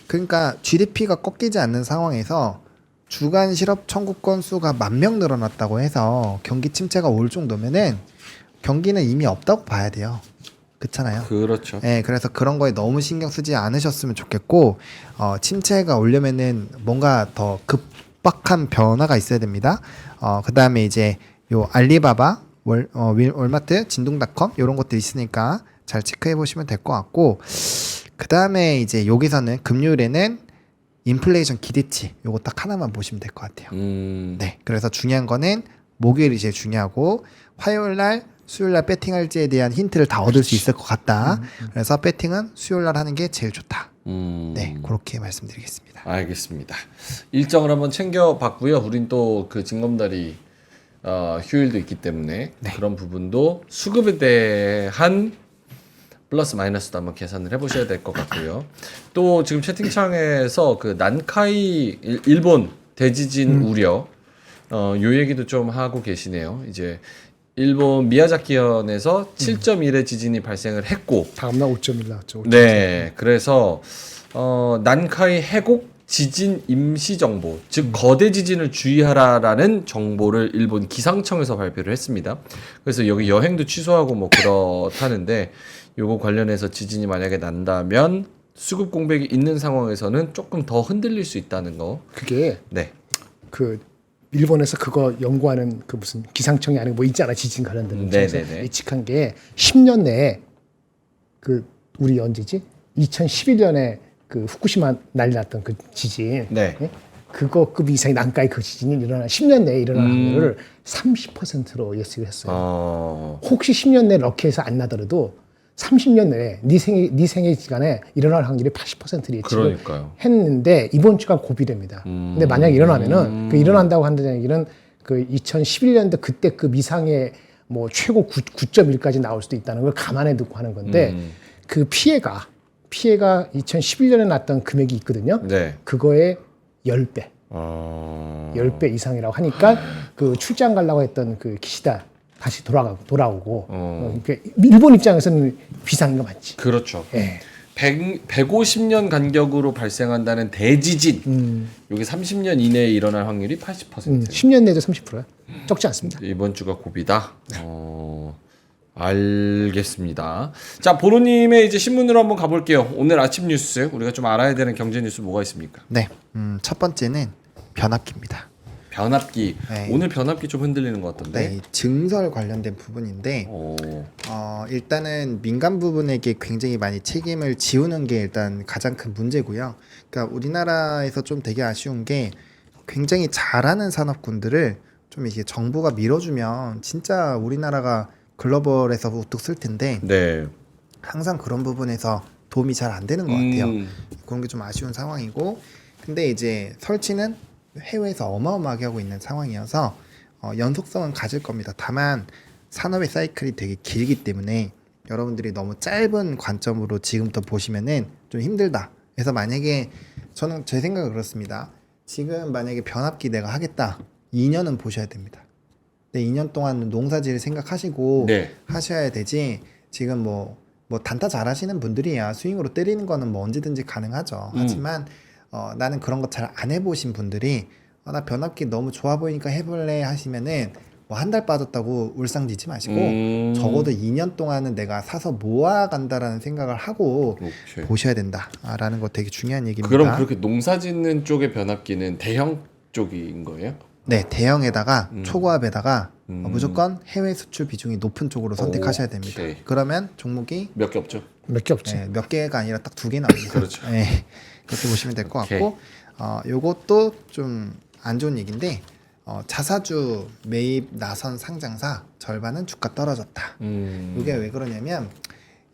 그러니까 GDP가 꺾이지 않는 상황에서 주간 실업 청구 건수가 10,000명 늘어났다고 해서 경기 침체가 올 정도면은 경기는 이미 없다고 봐야 돼요. 그렇잖아요. 그렇죠. 네, 그래서 그런 거에 너무 신경 쓰지 않으셨으면 좋겠고 침체가 오려면은 뭔가 더 급박한 변화가 있어야 됩니다. 그다음에 이제 요 알리바바, 월마트, 진동닷컴 이런 것도 있으니까 잘 체크해 보시면 될 것 같고 그다음에 이제 여기서는 금요일에는 인플레이션 기대치 요거 딱 하나만 보시면 될 것 같아요. 네, 그래서 중요한 거는 목요일이 제일 중요하고 화요일 날 수요일 날 배팅할지에 대한 힌트를 다 얻을 수 있을 것 같다. 그래서 배팅은 수요일 날 하는 게 제일 좋다. 네, 그렇게 말씀드리겠습니다. 알겠습니다. 일정을 한번 챙겨봤고요. 우린 또 그 징검다리 휴일도 있기 때문에 그런 부분도 수급에 대한 플러스 마이너스도 한번 계산을 해보셔야 될 것 같고요. 또 지금 채팅창에서 그 난카이 일본 대지진 우려 요 얘기도 좀 하고 계시네요. 이제 일본 미야자키현에서 7.1의 지진이 발생을 했고 다음날 5.1 나왔죠. 네, 그래서 난카이 해곡 지진 임시 정보, 즉 거대 지진을 주의하라라는 정보를 일본 기상청에서 발표를 했습니다. 그래서 여기 여행도 취소하고 뭐 그렇다는데 요거 관련해서 지진이 만약에 난다면 수급 공백이 있는 상황에서는 조금 더 흔들릴 수 있다는 거. 그게 네. 그 일본에서 그거 연구하는 그 무슨 기상청이 아니고 뭐 있잖아 지진 관련된 그래서 네네네. 예측한 게 10년 내에 그 우리 언제지? 2011년에 그 후쿠시마 난리 났던 그 지진, 네. 예? 그거급 이상의 난카이 그 지진이 10년 내에 일어날 확률을 30%로 예측을 했어요. 혹시 10년 내에 럭키에서 안 나더라도 30년 내에 네 생애 기간에 일어날 확률이 80%를 예측을 그러니까요. 했는데 이번 주가 고비됩니다. 근데 만약 일어나면은 그 일어난다고 한다는 얘기는 그 2011년도 그때급 이상의 뭐 최고 9.1까지 나올 수도 있다는 걸 감안해 두고 하는 건데 그 피해가 2011년에 났던 금액이 있거든요. 네. 그거의 10배. 10배 이상이라고 하니까 그 출장 가려고 했던 그 기시다 다시 돌아오고 그러니까 일본 입장에서는 비상인 거 맞지. 그렇죠. 예. 150년 간격으로 발생한다는 대지진. 여기 30년 이내에 일어날 확률이 80%. 10년 내도 30%야. 적지 않습니다. 이번 주가 고비다. 알겠습니다. 자, 보로님의 이제 신문으로 한번 가볼게요. 오늘 아침 뉴스 우리가 좀 알아야 되는 경제 뉴스 뭐가 있습니까? 네, 첫 번째는 변압기입니다. 변압기. 네. 오늘 변압기 좀 흔들리는 것 같던데. 네, 증설 관련된 부분인데 오. 일단은 민간 부분에게 굉장히 많이 책임을 지우는 게 일단 가장 큰 문제고요. 그러니까 우리나라에서 좀 되게 아쉬운 게 굉장히 잘하는 산업군들을 좀 이게 정부가 밀어주면 진짜 우리나라가 글로벌에서 우뚝 쓸 텐데 네. 항상 그런 부분에서 도움이 잘 안 되는 것 같아요. 음. 그런 게 좀 아쉬운 상황이고, 근데 이제 설치는 해외에서 어마어마하게 하고 있는 상황이어서 연속성은 가질 겁니다. 다만 산업의 사이클이 되게 길기 때문에 여러분들이 너무 짧은 관점으로 지금부터 보시면은 좀 힘들다. 그래서 만약에 저는 제 생각은 그렇습니다. 지금 만약에 변압기 내가 하겠다, 2년은 보셔야 됩니다. 네, 2년 동안 농사지를 생각하시고 네. 하셔야 되지. 지금 뭐 단타 잘하시는 분들이야 스윙으로 때리는 거는 뭐 언제든지 가능하죠. 하지만 나는 그런 거 잘 안 해보신 분들이 나 변압기 너무 좋아 보이니까 해볼래 하시면은 뭐 한 달 빠졌다고 울상지지 마시고 적어도 2년 동안은 내가 사서 모아간다라는 생각을 하고 오케이. 보셔야 된다라는 거 되게 중요한 얘기입니다. 그럼 그렇게 농사짓는 쪽의 변압기는 대형 쪽인 거예요? 네, 대형에다가 초고압에다가 음. 무조건 해외 수출 비중이 높은 쪽으로 선택하셔야 됩니다. 오케이. 그러면 종목이 몇 개 없죠? 몇 개 없지. 몇 개가 아니라 딱 2개 나옵니다. 그렇죠. 네, 그렇게 보시면 될 것 오케이. 같고, 요것도 좀 안 좋은 얘기인데, 자사주 매입 나선 상장사 절반은 주가 떨어졌다. 이게 왜 그러냐면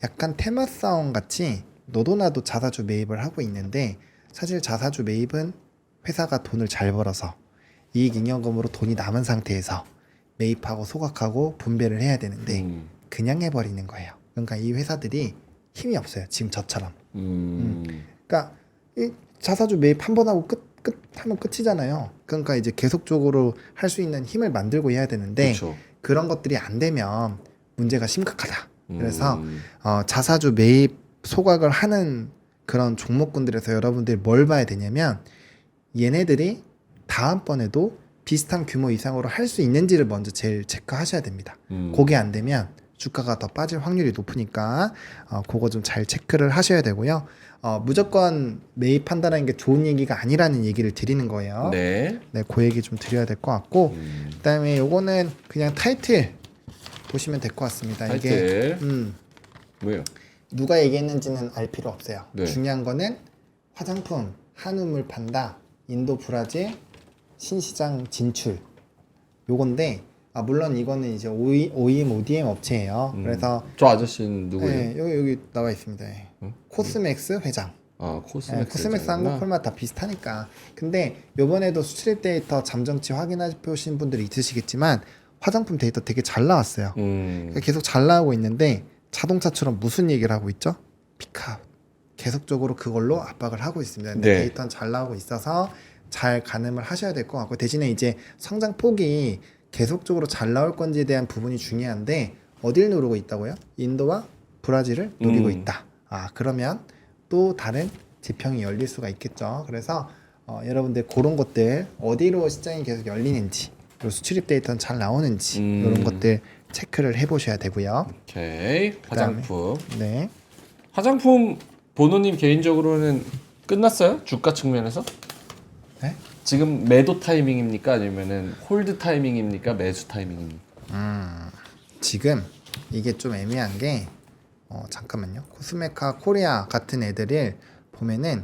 약간 테마 싸움 같이 너도 나도 자사주 매입을 하고 있는데, 사실 자사주 매입은 회사가 돈을 잘 벌어서 이익잉여금으로 돈이 남은 상태에서 매입하고 소각하고 분배를 해야 되는데 그냥 해버리는 거예요. 그러니까 이 회사들이 힘이 없어요. 지금 저처럼. 그러니까 이 자사주 매입 한 번 하고 끝 하면 끝이잖아요. 그러니까 이제 계속적으로 할 수 있는 힘을 만들고 해야 되는데 그렇죠. 그런 것들이 안 되면 문제가 심각하다. 그래서 자사주 매입 소각을 하는 그런 종목군들에서 여러분들이 뭘 봐야 되냐면 얘네들이 다음번에도 비슷한 규모 이상으로 할 수 있는지를 먼저 제일 체크하셔야 됩니다. 그게 안 되면 주가가 더 빠질 확률이 높으니까 그거 좀 잘 체크를 하셔야 되고요. 무조건 매입한다는 게 좋은 얘기가 아니라는 얘기를 드리는 거예요. 네. 네, 그 얘기 좀 드려야 될 것 같고, 그다음에 요거는 그냥 타이틀 보시면 될 것 같습니다. 타이틀. 이게 뭐예요? 누가 얘기했는지는 알 필요 없어요. 네. 중요한 거는 화장품 한우물 판다, 인도 브라질 신시장 진출 요건데, 물론 이거는 이제 OEM, ODM 업체예요. 그래서 저 아저씨는 누구예요? 네, 여기 나와 있습니다. 코스맥스 회장. 코스맥스. 코스맥스 한국 콜마 다 비슷하니까. 근데 요번에도 수출입 데이터 잠정치 확인하신 분들이 있으시겠지만 화장품 데이터 되게 잘 나왔어요. 그러니까 계속 잘 나오고 있는데 자동차처럼 무슨 얘기를 하고 있죠? 픽업. 계속적으로 그걸로 압박을 하고 있습니다. 근데 네. 데이터는 잘 나오고 있어서 잘 가늠을 하셔야 될 것 같고, 대신에 이제 성장 폭이 계속적으로 잘 나올 건지에 대한 부분이 중요한데 어딜 누르고 있다고요? 인도와 브라질을 노리고 있다. 그러면 또 다른 지평이 열릴 수가 있겠죠. 그래서 여러분들 그런 것들 어디로 시장이 계속 열리는지, 그리고 수출입 데이터는 잘 나오는지 이런 것들 체크를 해보셔야 되고요. 오케이. 화장품. 네. 화장품 보노님 개인적으로는 끝났어요? 주가 측면에서? 네? 지금 매도 타이밍입니까? 아니면은 홀드 타이밍입니까? 매수 타이밍입니까? 지금 이게 좀 애매한 게 잠깐만요. 코스메카 코리아 같은 애들을 보면은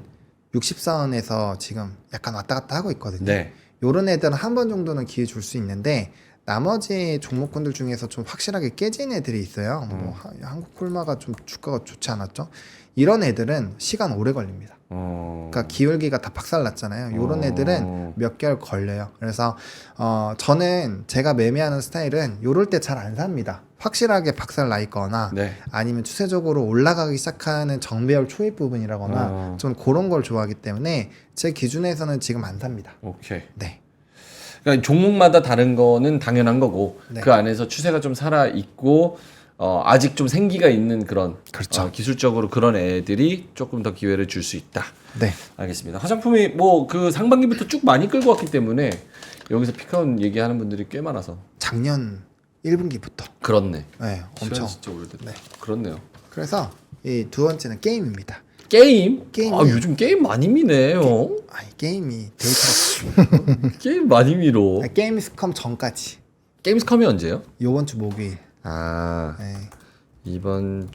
64원에서 지금 약간 왔다 갔다 하고 있거든요. 네. 요런 애들은 한 번 정도는 기회 줄 수 있는데 나머지 종목군들 중에서 좀 확실하게 깨진 애들이 있어요. 뭐 한국 콜마가 좀 주가가 좋지 않았죠. 이런 애들은 시간 오래 걸립니다. 그러니까 기울기가 다 박살났잖아요. 요런 애들은 몇 개월 걸려요. 그래서 저는 제가 매매하는 스타일은 요럴 때 잘 안 삽니다. 확실하게 박살 나 있거나 네. 아니면 추세적으로 올라가기 시작하는 정배열 초입 부분이라거나 좀 그런 걸 좋아하기 때문에 제 기준에서는 지금 안 삽니다. 오케이. 네. 그러니까 종목마다 다른 거는 당연한 거고 네. 그 안에서 추세가 좀 살아 있고 아직 좀 생기가 있는 그런 그렇죠. 기술적으로 그런 애들이 조금 더 기회를 줄 수 있다. 네. 알겠습니다. 화장품이 뭐 그 상반기부터 쭉 많이 끌고 왔기 때문에 여기서 피카운 얘기하는 분들이 꽤 많아서 작년 1분기부터. 그렇네. 네, 엄청. 진짜 오래됐다. 네. 그렇네요. 그래서 이 두 번째는 게임입니다. 게임? 게임이- 아 요즘 게임 많이 미네요. 아니 게임이 데이터가 게임 많이 미로. 게임스컴 전까지 게임스컴이 언제요? 요번 주 목요일. 아 네, 이번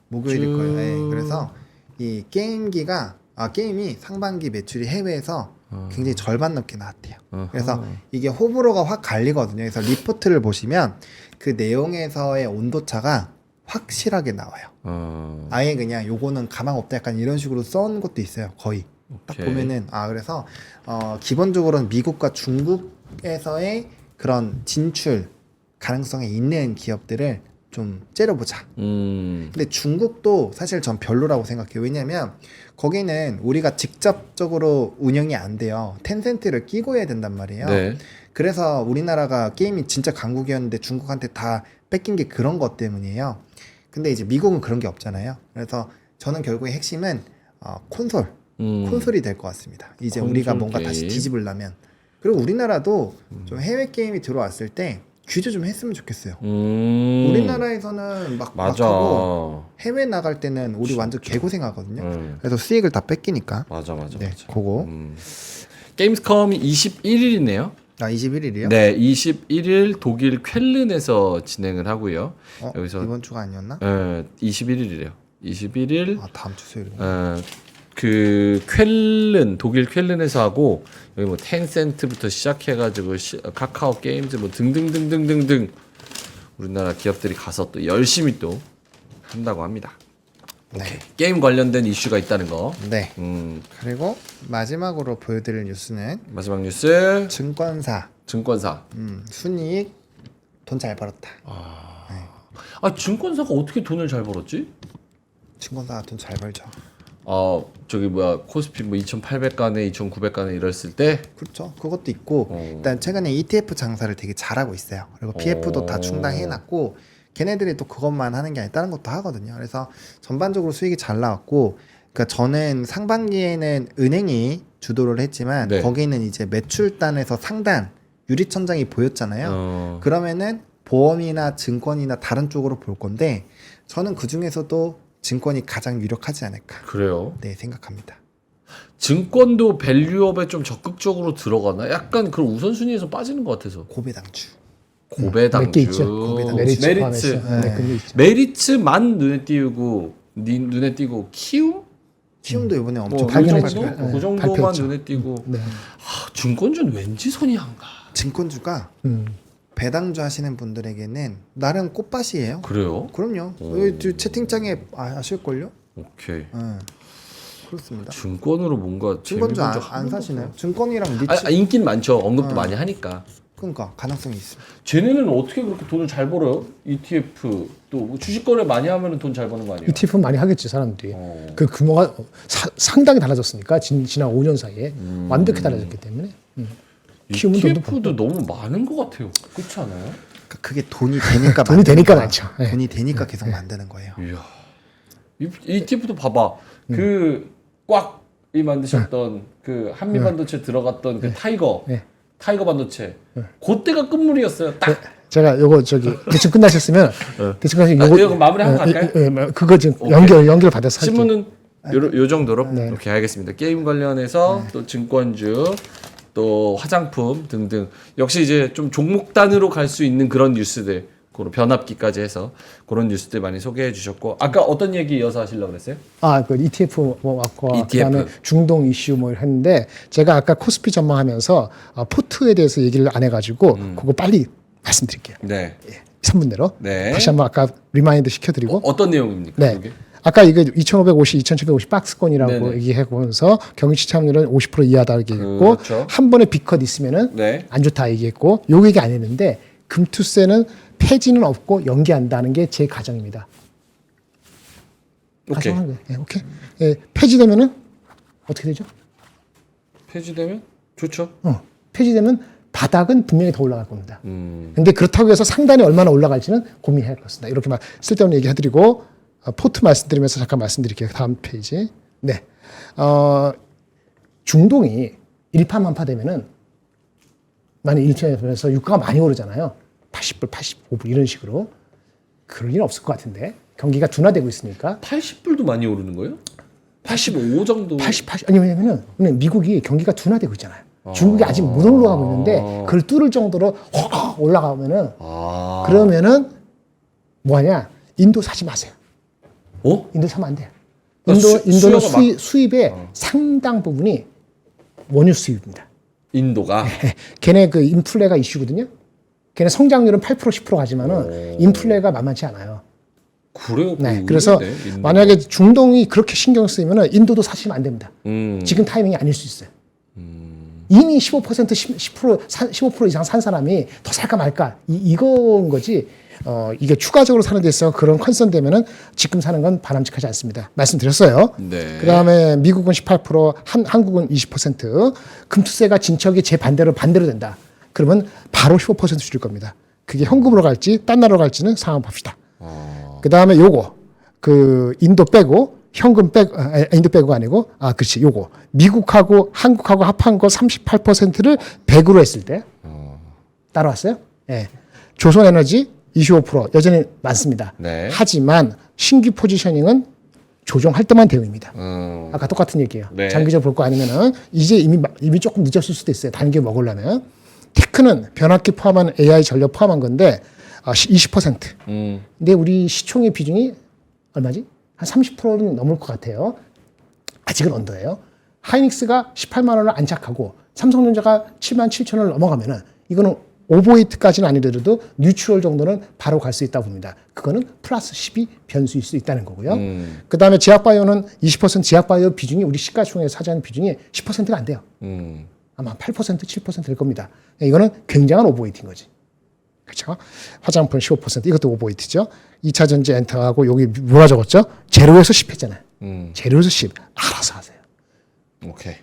목요일일 거예요. 네, 그래서 이 게임이 상반기 매출이 해외에서 굉장히 절반 넘게 나왔대요. 어허. 그래서 이게 호불호가 확 갈리거든요. 그래서 리포트를 보시면 그 내용에서의 온도차가 확실하게 나와요. 아예 그냥 요거는 가망 없다 약간 이런 식으로 써온 것도 있어요. 거의 딱 오케이. 보면은 그래서 기본적으로는 미국과 중국에서의 그런 진출 가능성이 있는 기업들을 좀 째려보자. 근데 중국도 사실 전 별로라고 생각해요. 왜냐면 거기는 우리가 직접적으로 운영이 안 돼요. 텐센트를 끼고 해야 된단 말이에요. 네. 그래서 우리나라가 게임이 진짜 강국이었는데 중국한테 다 뺏긴 게 그런 것 때문이에요. 근데 이제 미국은 그런 게 없잖아요. 그래서 저는 결국에 핵심은 콘솔이 될 것 같습니다. 이제 콘솔 우리가 뭔가 게임. 다시 뒤집으려면. 그리고 우리나라도 좀 해외 게임이 들어왔을 때 규제 좀 했으면 좋겠어요. 우리나라에서는 막 맞아. 하고 해외 나갈 때는 우리 완전 개고생하거든요. 그래서 수익을 다 뺏기니까. 맞아. 네, 그거. 게임스컴이 21일이네요. 21일이요? 네, 21일 독일 쾰른에서 진행을 하고요. 여기서 이번 주가 아니었나? 21일이래요. 21일 다음 주 수요일. 그 쾰른 독일 쾰른에서 하고 여기 뭐 텐센트부터 시작해가지고 카카오 게임즈 뭐 등등등등등등 우리나라 기업들이 가서 또 열심히 또 한다고 합니다. 네. 게임 관련된 이슈가 있다는 거. 네. 그리고 마지막으로 보여드릴 뉴스는 마지막 뉴스 증권사 증권사. 순이익 돈 잘 벌었다. 증권사가 어떻게 돈을 잘 벌었지? 증권사가 돈 잘 벌죠. 저기 뭐야 코스피 뭐 2,800간에 2,900간에 이랬을 때 그렇죠. 그것도 있고 일단 최근에 ETF 장사를 되게 잘하고 있어요. 그리고 PF도 다 충당해놨고 걔네들이 또 그것만 하는 게 아니라 다른 것도 하거든요. 그래서 전반적으로 수익이 잘 나왔고 그러니까 저는 상반기에는 은행이 주도를 했지만 네. 거기는 이제 매출단에서 상단 유리천장이 보였잖아요. 그러면은 보험이나 증권이나 다른 쪽으로 볼 건데 저는 그 중에서도 증권이 가장 유력하지 않을까. 그래요. 네, 생각합니다. 증권도 밸류업에 좀 적극적으로 들어가나? 약간 그런 우선순위에서 빠지는 것 같아서. 고배당주. 고배당주. 몇 개 있죠. 고배당주. 메리츠 포함해서. 네, 네. 그게 있죠. 메리츠만 눈에 띄고 눈에 띄고 키움? 키움도 이번에 엄청 그 발견했죠. 정도? 네, 그 정도만 발표했죠. 눈에 띄고. 네. 증권주는 왠지 손이 안 가. 증권주가 음. 배당주 하시는 분들에게는 나름 꽃밭이에요. 그래요? 그럼요. 여기 채팅창에 아실걸요? 오케이. 그렇습니다. 증권으로 뭔가 증권주 재밌는 거 안 하는 사시나요? 거 증권이랑 리츠 인기는 많죠. 언급도 많이 하니까. 그러니까 가능성이 있습니다. 쟤네는 어떻게 그렇게 돈을 잘 벌어요? ETF 또 주식 거래 많이 하면 돈 잘 버는 거 아니에요? ETF 많이 하겠지 사람들이. 그 규모가 상당히 달라졌으니까 지난 5년 사이에 완벽히 달라졌기 때문에. 키우면 돈도 ETF도 너무 많은 것 같아요. 그렇지 않아요? 그러니까 그게 돈이 되니까 돈이 만드는 되니까 거야. 많죠. 네. 돈이 되니까 계속 만드는 거예요. 이야. ETF도 봐봐. 그 꽉이 만드셨던 그 한미 반도체 들어갔던 그 타이거. 네. 타이거 반도체. 그때가 끝물이었어요. 딱. 제가 요거 대충 끝나셨으면 대충 끝나시면 이거 마무리하고 갈까요? 그거 지금 오케이. 연결 받아서 할게요. 신문은 요 정도로 이렇게 하겠습니다. 게임 관련해서 또 증권주 또 화장품 등등 역시 이제 좀 종목단으로 갈 수 있는 그런 뉴스들 그런 변압기까지 해서 그런 뉴스들 많이 소개해 주셨고 아까 어떤 얘기 이어서 하시려고 그랬어요? 그 ETF 뭐 왔고 ETF. 그다음에 중동 이슈 뭐 했는데 제가 아까 코스피 전망하면서 포트에 대해서 얘기를 안 해가지고 그거 빨리 말씀드릴게요. 네. 3분 내로 네. 다시 한번 아까 리마인드 시켜드리고 어떤 내용입니까? 네. 그게? 아까 이게 2,550, 2,750 박스권이라고 네네. 얘기해보면서 경기 침체율은 50% 이하다 얘기했고 그렇죠. 한 번에 비컷 있으면은 네. 안 좋다 얘기했고 요 얘기 안 했는데 금투세는 폐지는 없고 연기한다는 게 제 가정입니다. 오케이. 가정하는 거예요. 예, 오케이. 예, 폐지되면은 어떻게 되죠? 폐지되면 좋죠. 폐지되면 바닥은 분명히 더 올라갈 겁니다. 음. 근데 그렇다고 해서 상단이 얼마나 올라갈지는 고민해야 할 것입니다. 이렇게 막 쓸데없는 얘기 해드리고 포트 말씀드리면서 잠깐 말씀드릴게요. 다음 페이지. 네. 중동이 일파만파 되면은 많이 일체에서 유가가 많이 오르잖아요. 80불, 85불 이런 식으로. 그럴 일은 없을 것 같은데. 경기가 둔화되고 있으니까. 80불도 많이 오르는 거예요? 85 정도. 80. 아니 왜냐면은 미국이 경기가 둔화되고 있잖아요. 중국이 아직 못 올라가고 있는데 그걸 뚫을 정도로 확 올라가면은 그러면은 뭐하냐? 인도 사지 마세요. 인도 사면 안 돼요. 인도는 수입의 상당 부분이 원유 수입입니다. 인도가 걔네 그 인플레가 이슈거든요. 걔네 성장률은 8% 10% 가지만은 인플레가 만만치 않아요. 그래요? 네, 그래서 만약에 중동이 그렇게 신경 쓰이면은 인도도 사시면 안 됩니다. 지금 타이밍이 아닐 수 있어요. 이미 15% 15% 이상 산 사람이 더 살까 말까 이건 거지. 이게 추가적으로 사는 데 있어서 그런 컨선 되면은 지금 사는 건 바람직하지 않습니다. 말씀드렸어요. 네. 그다음에 미국은 18%, 한국은 20%. 금투세가 진척이 제 반대로 된다. 그러면 바로 15% 줄일 겁니다. 그게 현금으로 갈지 딴 나라로 갈지는 상황 봅시다. 그다음에 요거 그 인도 빼고 현금 빼고 인도 빼고가 아니고 그렇지 요거 미국하고 한국하고 합한 거 38%를 100으로 했을 때 따라왔어요? 예. 조선에너지 25% 여전히 많습니다. 네. 하지만 신규 포지셔닝은 조정할 때만 대응입니다. 아까 똑같은 얘기예요. 네. 장기적 볼 거 아니면은 이제 이미 조금 늦었을 수도 있어요. 단계 먹으려면. 테크는 변압기 포함한 AI 전력 포함한 건데 20%. 근데 우리 시총의 비중이 얼마지? 한 30%는 넘을 것 같아요. 아직은 언더예요. 하이닉스가 18만 원을 안착하고 삼성전자가 7만 7천 원을 넘어가면은 이거는 오버웨이트까지는 아니더라도 뉴트럴 정도는 바로 갈 수 있다고 봅니다. 그거는 플러스 10이 변수일 수 있다는 거고요. 그다음에 제약바이오는 20% 제약바이오 비중이 우리 시가총액 차지하는 비중이 10%가 안 돼요. 아마 8% 7%될 겁니다. 이거는 굉장한 오버웨이트인 거지. 그렇죠? 화장품 15% 이것도 오버웨이트죠. 2차 전지 엔터하고 여기 뭐가 적었죠? 제로에서 10 했잖아요. 제로에서 10 알아서 하세요. 오케이.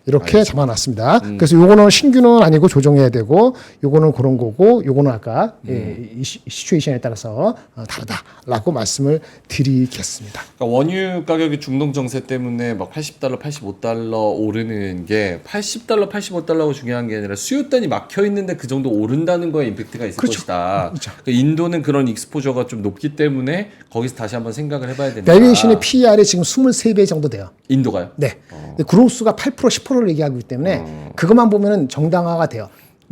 이렇게 알겠습니다. 잡아놨습니다. 그래서 요거는 신규는 아니고 조정해야 되고 요거는 그런 거고 요거는 아까 이 시츄에이션에 따라서 다르다라고 말씀을 드리겠습니다. 그러니까 원유 가격이 중동 정세 때문에 막 80달러, 85달러 오르는 게 80달러, 85달러가 중요한 게 아니라 수요단이 막혀 있는데 그 정도 오른다는 거에 임팩트가 있을 그렇죠. 것이다. 그렇죠. 그러니까 인도는 그런 익스포저가 좀 높기 때문에 거기서 다시 한번 생각을 해봐야 된다. 밸류에이션의 PER이 지금 23배 정도 돼요. 인도가요? 네. 근데 그로스가 8% 10%를 얘기하고 있기 때문에 그것만 보면은 정당화가 돼요.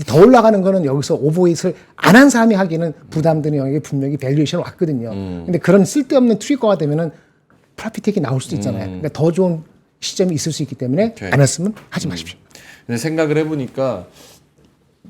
더 올라가는 거는 여기서 오버웨이트를 안 한 사람이 하기에는 부담되는 영역이 분명히 밸류에이션 왔거든요. 근데 그런 쓸데없는 트리거가 되면은 프라피텍이 나올 수도 있잖아요. 그러니까 더 좋은 시점이 있을 수 있기 때문에 오케이. 안 했으면 하지 마십시오. 근데 생각을 해보니까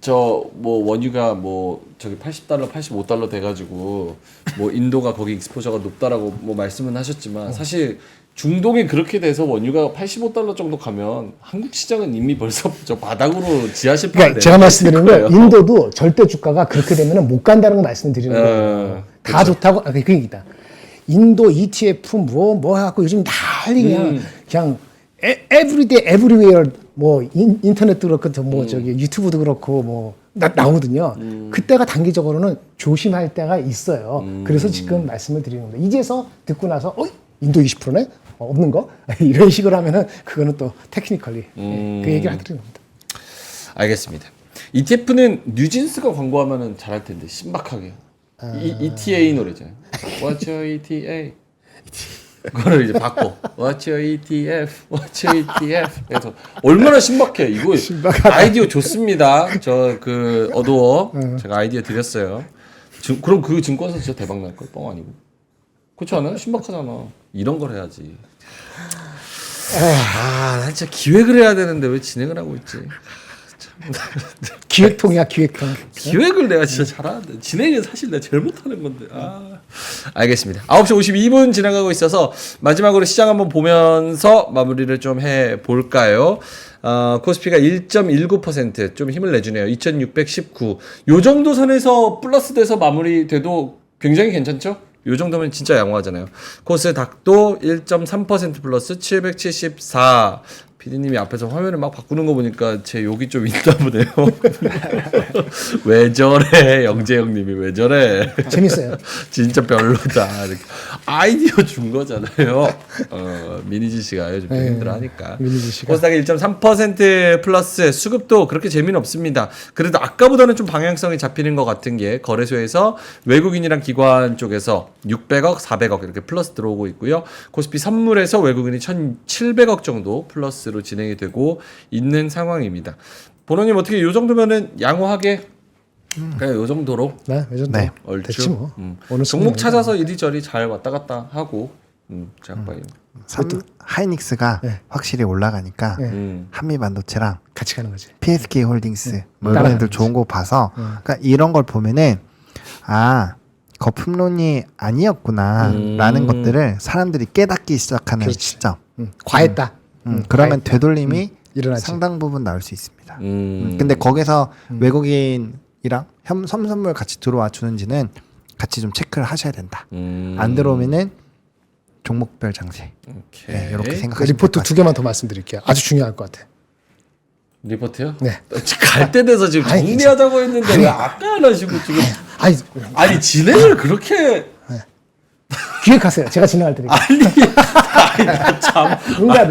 저 뭐 원유가 뭐 저기 80달러, 85달러 돼가지고 뭐 인도가 거기 익스포저가 높다라고 뭐 말씀은 하셨지만 사실 중동이 그렇게 돼서 원유가 85달러 정도 가면 한국 시장은 이미 벌써 저 바닥으로 지하실 그러니까 제가 말씀드리는 건 인도도 절대 주가가 그렇게 되면 못 간다는 걸 말씀드리는 거예요. 다 좋다고 그 얘기다. 인도 ETF 뭐 해갖고 요즘 난리 그냥 에브리데이 에브리웨어 뭐 인터넷도 그렇고 뭐 저기 유튜브도 그렇고 뭐 나오거든요. 그때가 단기적으로는 조심할 때가 있어요. 그래서 지금 말씀을 드리는 겁니다. 이제서 듣고 나서 인도 20%네? 없는 거? 이런 식으로 하면은 그거는 또 테크니컬리 그 얘기를 해드리는 겁니다. 알겠습니다. ETF는 뉴진스가 광고하면은 잘할 텐데 신박하게. ETA 노래잖아요. What's your ETA? 그거를 이제 바꿔. What's your ETF? What's your ETF? 그래서 얼마나 신박해. 이거 아이디어 좋습니다. 저 그 어두워 제가 아이디어 드렸어요. 그럼 그 증권사 진짜 대박 날 걸 뻥 아니고. 그렇지 않아요? 신박하잖아. 이런 걸 해야지. 난 진짜 기획을 해야 되는데 왜 진행을 하고 있지? 기획통이야 기획통. 기획을 내가 진짜 잘하는데 진행은 사실 내가 제일 못하는 건데. 알겠습니다. 9시 52분 지나가고 있어서 마지막으로 시장 한번 보면서 마무리를 좀 해볼까요? 코스피가 1.19% 좀 힘을 내주네요. 2619. 요 정도 선에서 플러스 돼서 마무리돼도 굉장히 괜찮죠? 요 정도면 진짜 양호하잖아요. 코스닥도 1.3% 플러스 774. PD님이 앞에서 화면을 막 바꾸는 거 보니까 제 욕이 좀 있나 보네요. 왜 저래, 영재형님이 왜 저래? 재밌어요. 진짜 별로다. 이렇게 아이디어 준 거잖아요. 미니지 씨가 좀 네, 힘들어하니까. 미니지 씨가. 코스닥이 1.3% 플러스의 수급도 그렇게 재미는 없습니다. 그래도 아까보다는 좀 방향성이 잡히는 것 같은 게 거래소에서 외국인이랑 기관 쪽에서 600억, 400억 이렇게 플러스 들어오고 있고요. 코스피 선물에서 외국인이 1,700억 정도 플러스로 진행이 되고 있는 상황입니다. 본원님 어떻게 이 정도면은 양호하게 그냥 이 정도로 네, 이 정도 네. 얼추 됐지 뭐. 종목 어느 순간에. 찾아서 이리저리 잘 왔다 갔다 하고 제가 봐요. 하이닉스가 네. 확실히 올라가니까 네. 한미반도체랑 같이 가는 거지. PSK 홀딩스 뭐 이런 따라가는 애들 좋은 거지. 거 봐서 그러니까 이런 걸 보면은 아 거품론이 아니었구나라는 것들을 사람들이 깨닫기 시작하는 그렇지. 시점. 과했다. 그러면 되돌림이 일어나지. 상당 부분 나올 수 있습니다. 근데 거기서 외국인이랑 선물 같이 들어와 주는지는 같이 좀 체크를 하셔야 된다. 안 들어오면은 종목별 장세. 오케이. 네, 이렇게 그 생각하시면 리포트 두 개만 더 말씀드릴게요. 아주 중요할 것 같아. 리포트요? 네. 갈 때 돼서 지금 아니, 정리하자고 했는데 왜 아까 안 하시고 지금 아니 진행을 그렇게 기획하세요. 제가 진행할 테니까. 참 농담.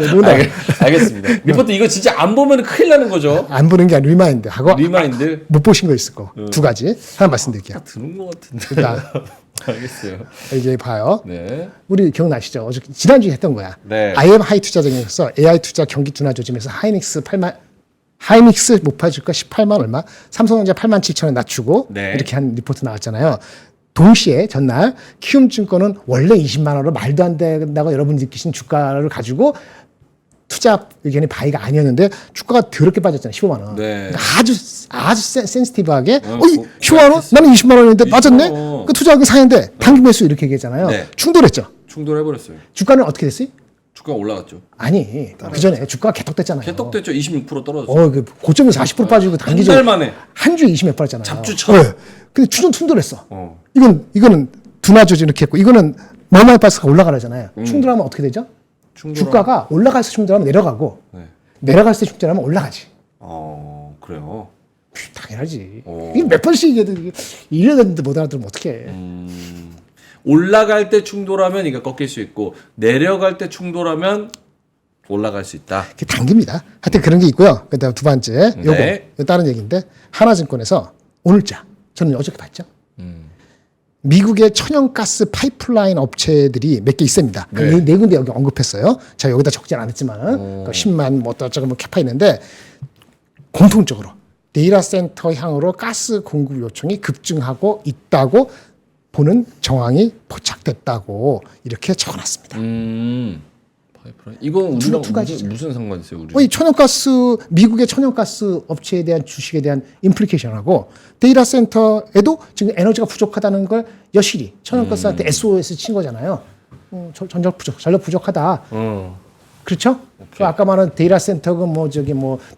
알겠습니다. 리포트 이거 진짜 안 보면 큰일 나는 거죠. 안 보는 게 아니라 리마인드 하고 리마인드 못 보신 거 있을 거. 두 가지 하나 말씀드릴게요. 드는 것 같은데. 일단 알겠어요. 이제 봐요. 네. 우리 기억나시죠? 어제 지난주에 했던 거야. 네. IM 하이투자증에서 AI 투자 경기 둔화 조짐에서 하이닉스 목표 주가 18만 얼마, 삼성전자 8만 7천 원 낮추고 네. 이렇게 한 리포트 나왔잖아요. 동시에 전날 키움증권은 원래 20만 원으로 말도 안 된다고 여러분이 느끼신 주가를 가지고 투자 의견이 바이가 아니었는데 주가가 더럽게 빠졌잖아요. 15만 원. 네. 그러니까 아주 센시티브하게 어, 15만 원? 나는 20만 원인데 20만 빠졌네? 원. 그 투자하기 사는데 단기 매수 이렇게 얘기했잖아요. 네. 충돌했죠. 충돌해버렸어요. 주가는 어떻게 됐어요? 주가 올라갔죠. 아니 그 전에 주가가 개떡됐잖아요. 개떡됐죠. 26% 떨어졌어요. 그 고점에서 40% 빠지고 단기적 한 달 만에. 한 주에 20몇 %잖아요. 잡주처럼. 네. 근데 추전 충돌했어. 어. 이거는 둔화 조짐 이렇게 했고 이거는 너무하게 빠져서 올라가잖아요. 충돌하면 어떻게 되죠? 주가가 올라갈 때 충돌하면 내려가고 네. 내려갈 때 충돌하면 올라가지. 그래요. 당연하지. 어. 이게 몇 번씩 얘기해도 1년 됐는데 못 알아들으면 어떡해. 올라갈 때 충돌하면 이거 꺾일 수 있고 내려갈 때 충돌하면 올라갈 수 있다. 그게 단기입니다. 하여튼 그런 게 있고요. 그다음 두 번째 요거 네. 이거 다른 얘기인데 하나증권에서 오늘자 저는 어저께 봤죠. 미국의 천연가스 파이프라인 업체들이 몇 개 있습니다. 네. 네 군데 여기 언급했어요. 제가 여기다 적진 않았지만 10만 뭐 어쩌고 뭐 캐파 있는데 공통적으로 데이터 센터 향으로 가스 공급 요청이 급증하고 있다고 보는 정황이 포착됐다고 이렇게 적어놨습니다. 파이프라인. 이거 우리랑 두 가지죠. 무슨 상관 있어요? 우리? 이 천연가스 미국의 천연가스 업체에 대한 주식에 대한 임플리케이션하고 데이터 센터에도 지금 에너지가 부족하다는 걸 여실히 천연가스한테 SOS 친 거잖아요. 전력 부족하다. 그렇죠? 그 아까 말한 데이터 센터가 뭐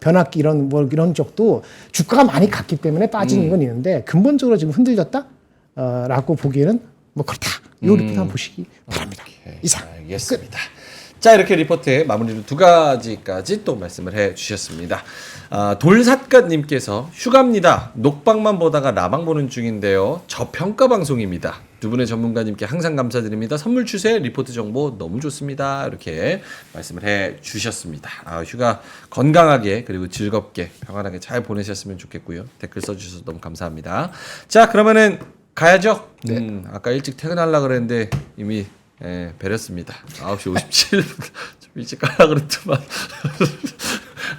변압기 이런 쪽도 주가가 많이 갔기 때문에 빠지는 건 있는데 근본적으로 지금 흔들렸다? 라고 보기에는 뭐 그렇다. 이 리포트 한번 보시기 바랍니다. 이상. 알겠습니다. 자, 이렇게 리포트의 마무리로 두 가지까지 또 말씀을 해 주셨습니다. 돌삿갓님께서 휴가입니다. 녹방만 보다가 라방 보는 중인데요. 저평가 방송입니다. 두 분의 전문가님께 항상 감사드립니다. 선물 추세, 리포트 정보 너무 좋습니다. 이렇게 말씀을 해 주셨습니다. 휴가 건강하게 그리고 즐겁게 평안하게 잘 보내셨으면 좋겠고요. 댓글 써주셔서 너무 감사합니다. 자, 그러면은 가야죠. 네. 아까 일찍 퇴근하려고 그랬는데 이미 배렸습니다. 9시 57분 좀 일찍 가려고 그랬더만.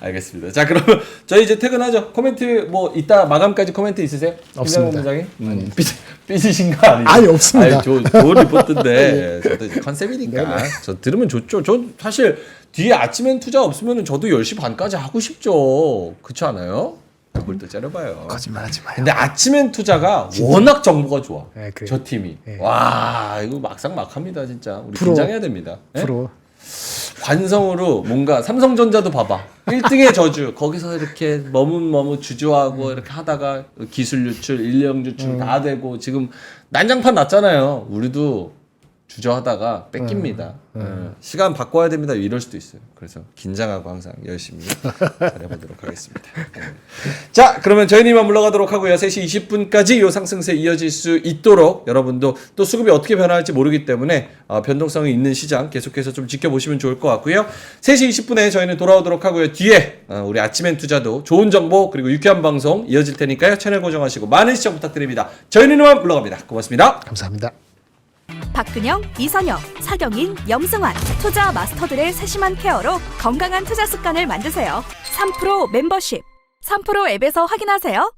알겠습니다. 자, 그러면 저희 이제 퇴근하죠. 코멘트 뭐 이따 마감까지 코멘트 있으세요? 없습니다. 삐지신 거 아니죠? 아니, 없습니다. 좋은 리포트인데 저도 이제 컨셉이니까 저 들으면 좋죠. 저 사실 뒤에 아침엔 투자 없으면 저도 10시 반까지 하고 싶죠. 그렇지 않아요? 그걸 또 째려봐요. 거짓말하지 마요. 근데 아침엔 투자가 워낙 정보가 좋아. 네, 그래요. 저 팀이. 네. 와, 이거 막상막합니다, 진짜. 우리 프로. 긴장해야 됩니다. 네? 프로. 관성으로 뭔가 삼성전자도 봐봐. 1등의 저주. 거기서 이렇게 머뭇머뭇 주저하고 이렇게 하다가 기술 유출, 인력 유출 다 되고 지금 난장판 났잖아요. 우리도 주저하다가 뺏깁니다. 시간 바꿔야 됩니다. 이럴 수도 있어요. 그래서 긴장하고 항상 열심히 잘해보도록 하겠습니다. 자, 그러면 저희는 이만 물러가도록 하고요. 3시 20분까지 이 상승세 이어질 수 있도록 여러분도 또 수급이 어떻게 변할지 모르기 때문에 변동성이 있는 시장 계속해서 좀 지켜보시면 좋을 것 같고요. 3시 20분에 저희는 돌아오도록 하고요. 뒤에 우리 아침엔 투자도 좋은 정보 그리고 유쾌한 방송 이어질 테니까요. 채널 고정하시고 많은 시청 부탁드립니다. 저희는 이만 물러갑니다. 고맙습니다. 감사합니다. 박근영, 이선영, 사경인, 염승환 투자 마스터들의 세심한 케어로 건강한 투자 습관을 만드세요. 3프로 멤버십 3프로 앱에서 확인하세요.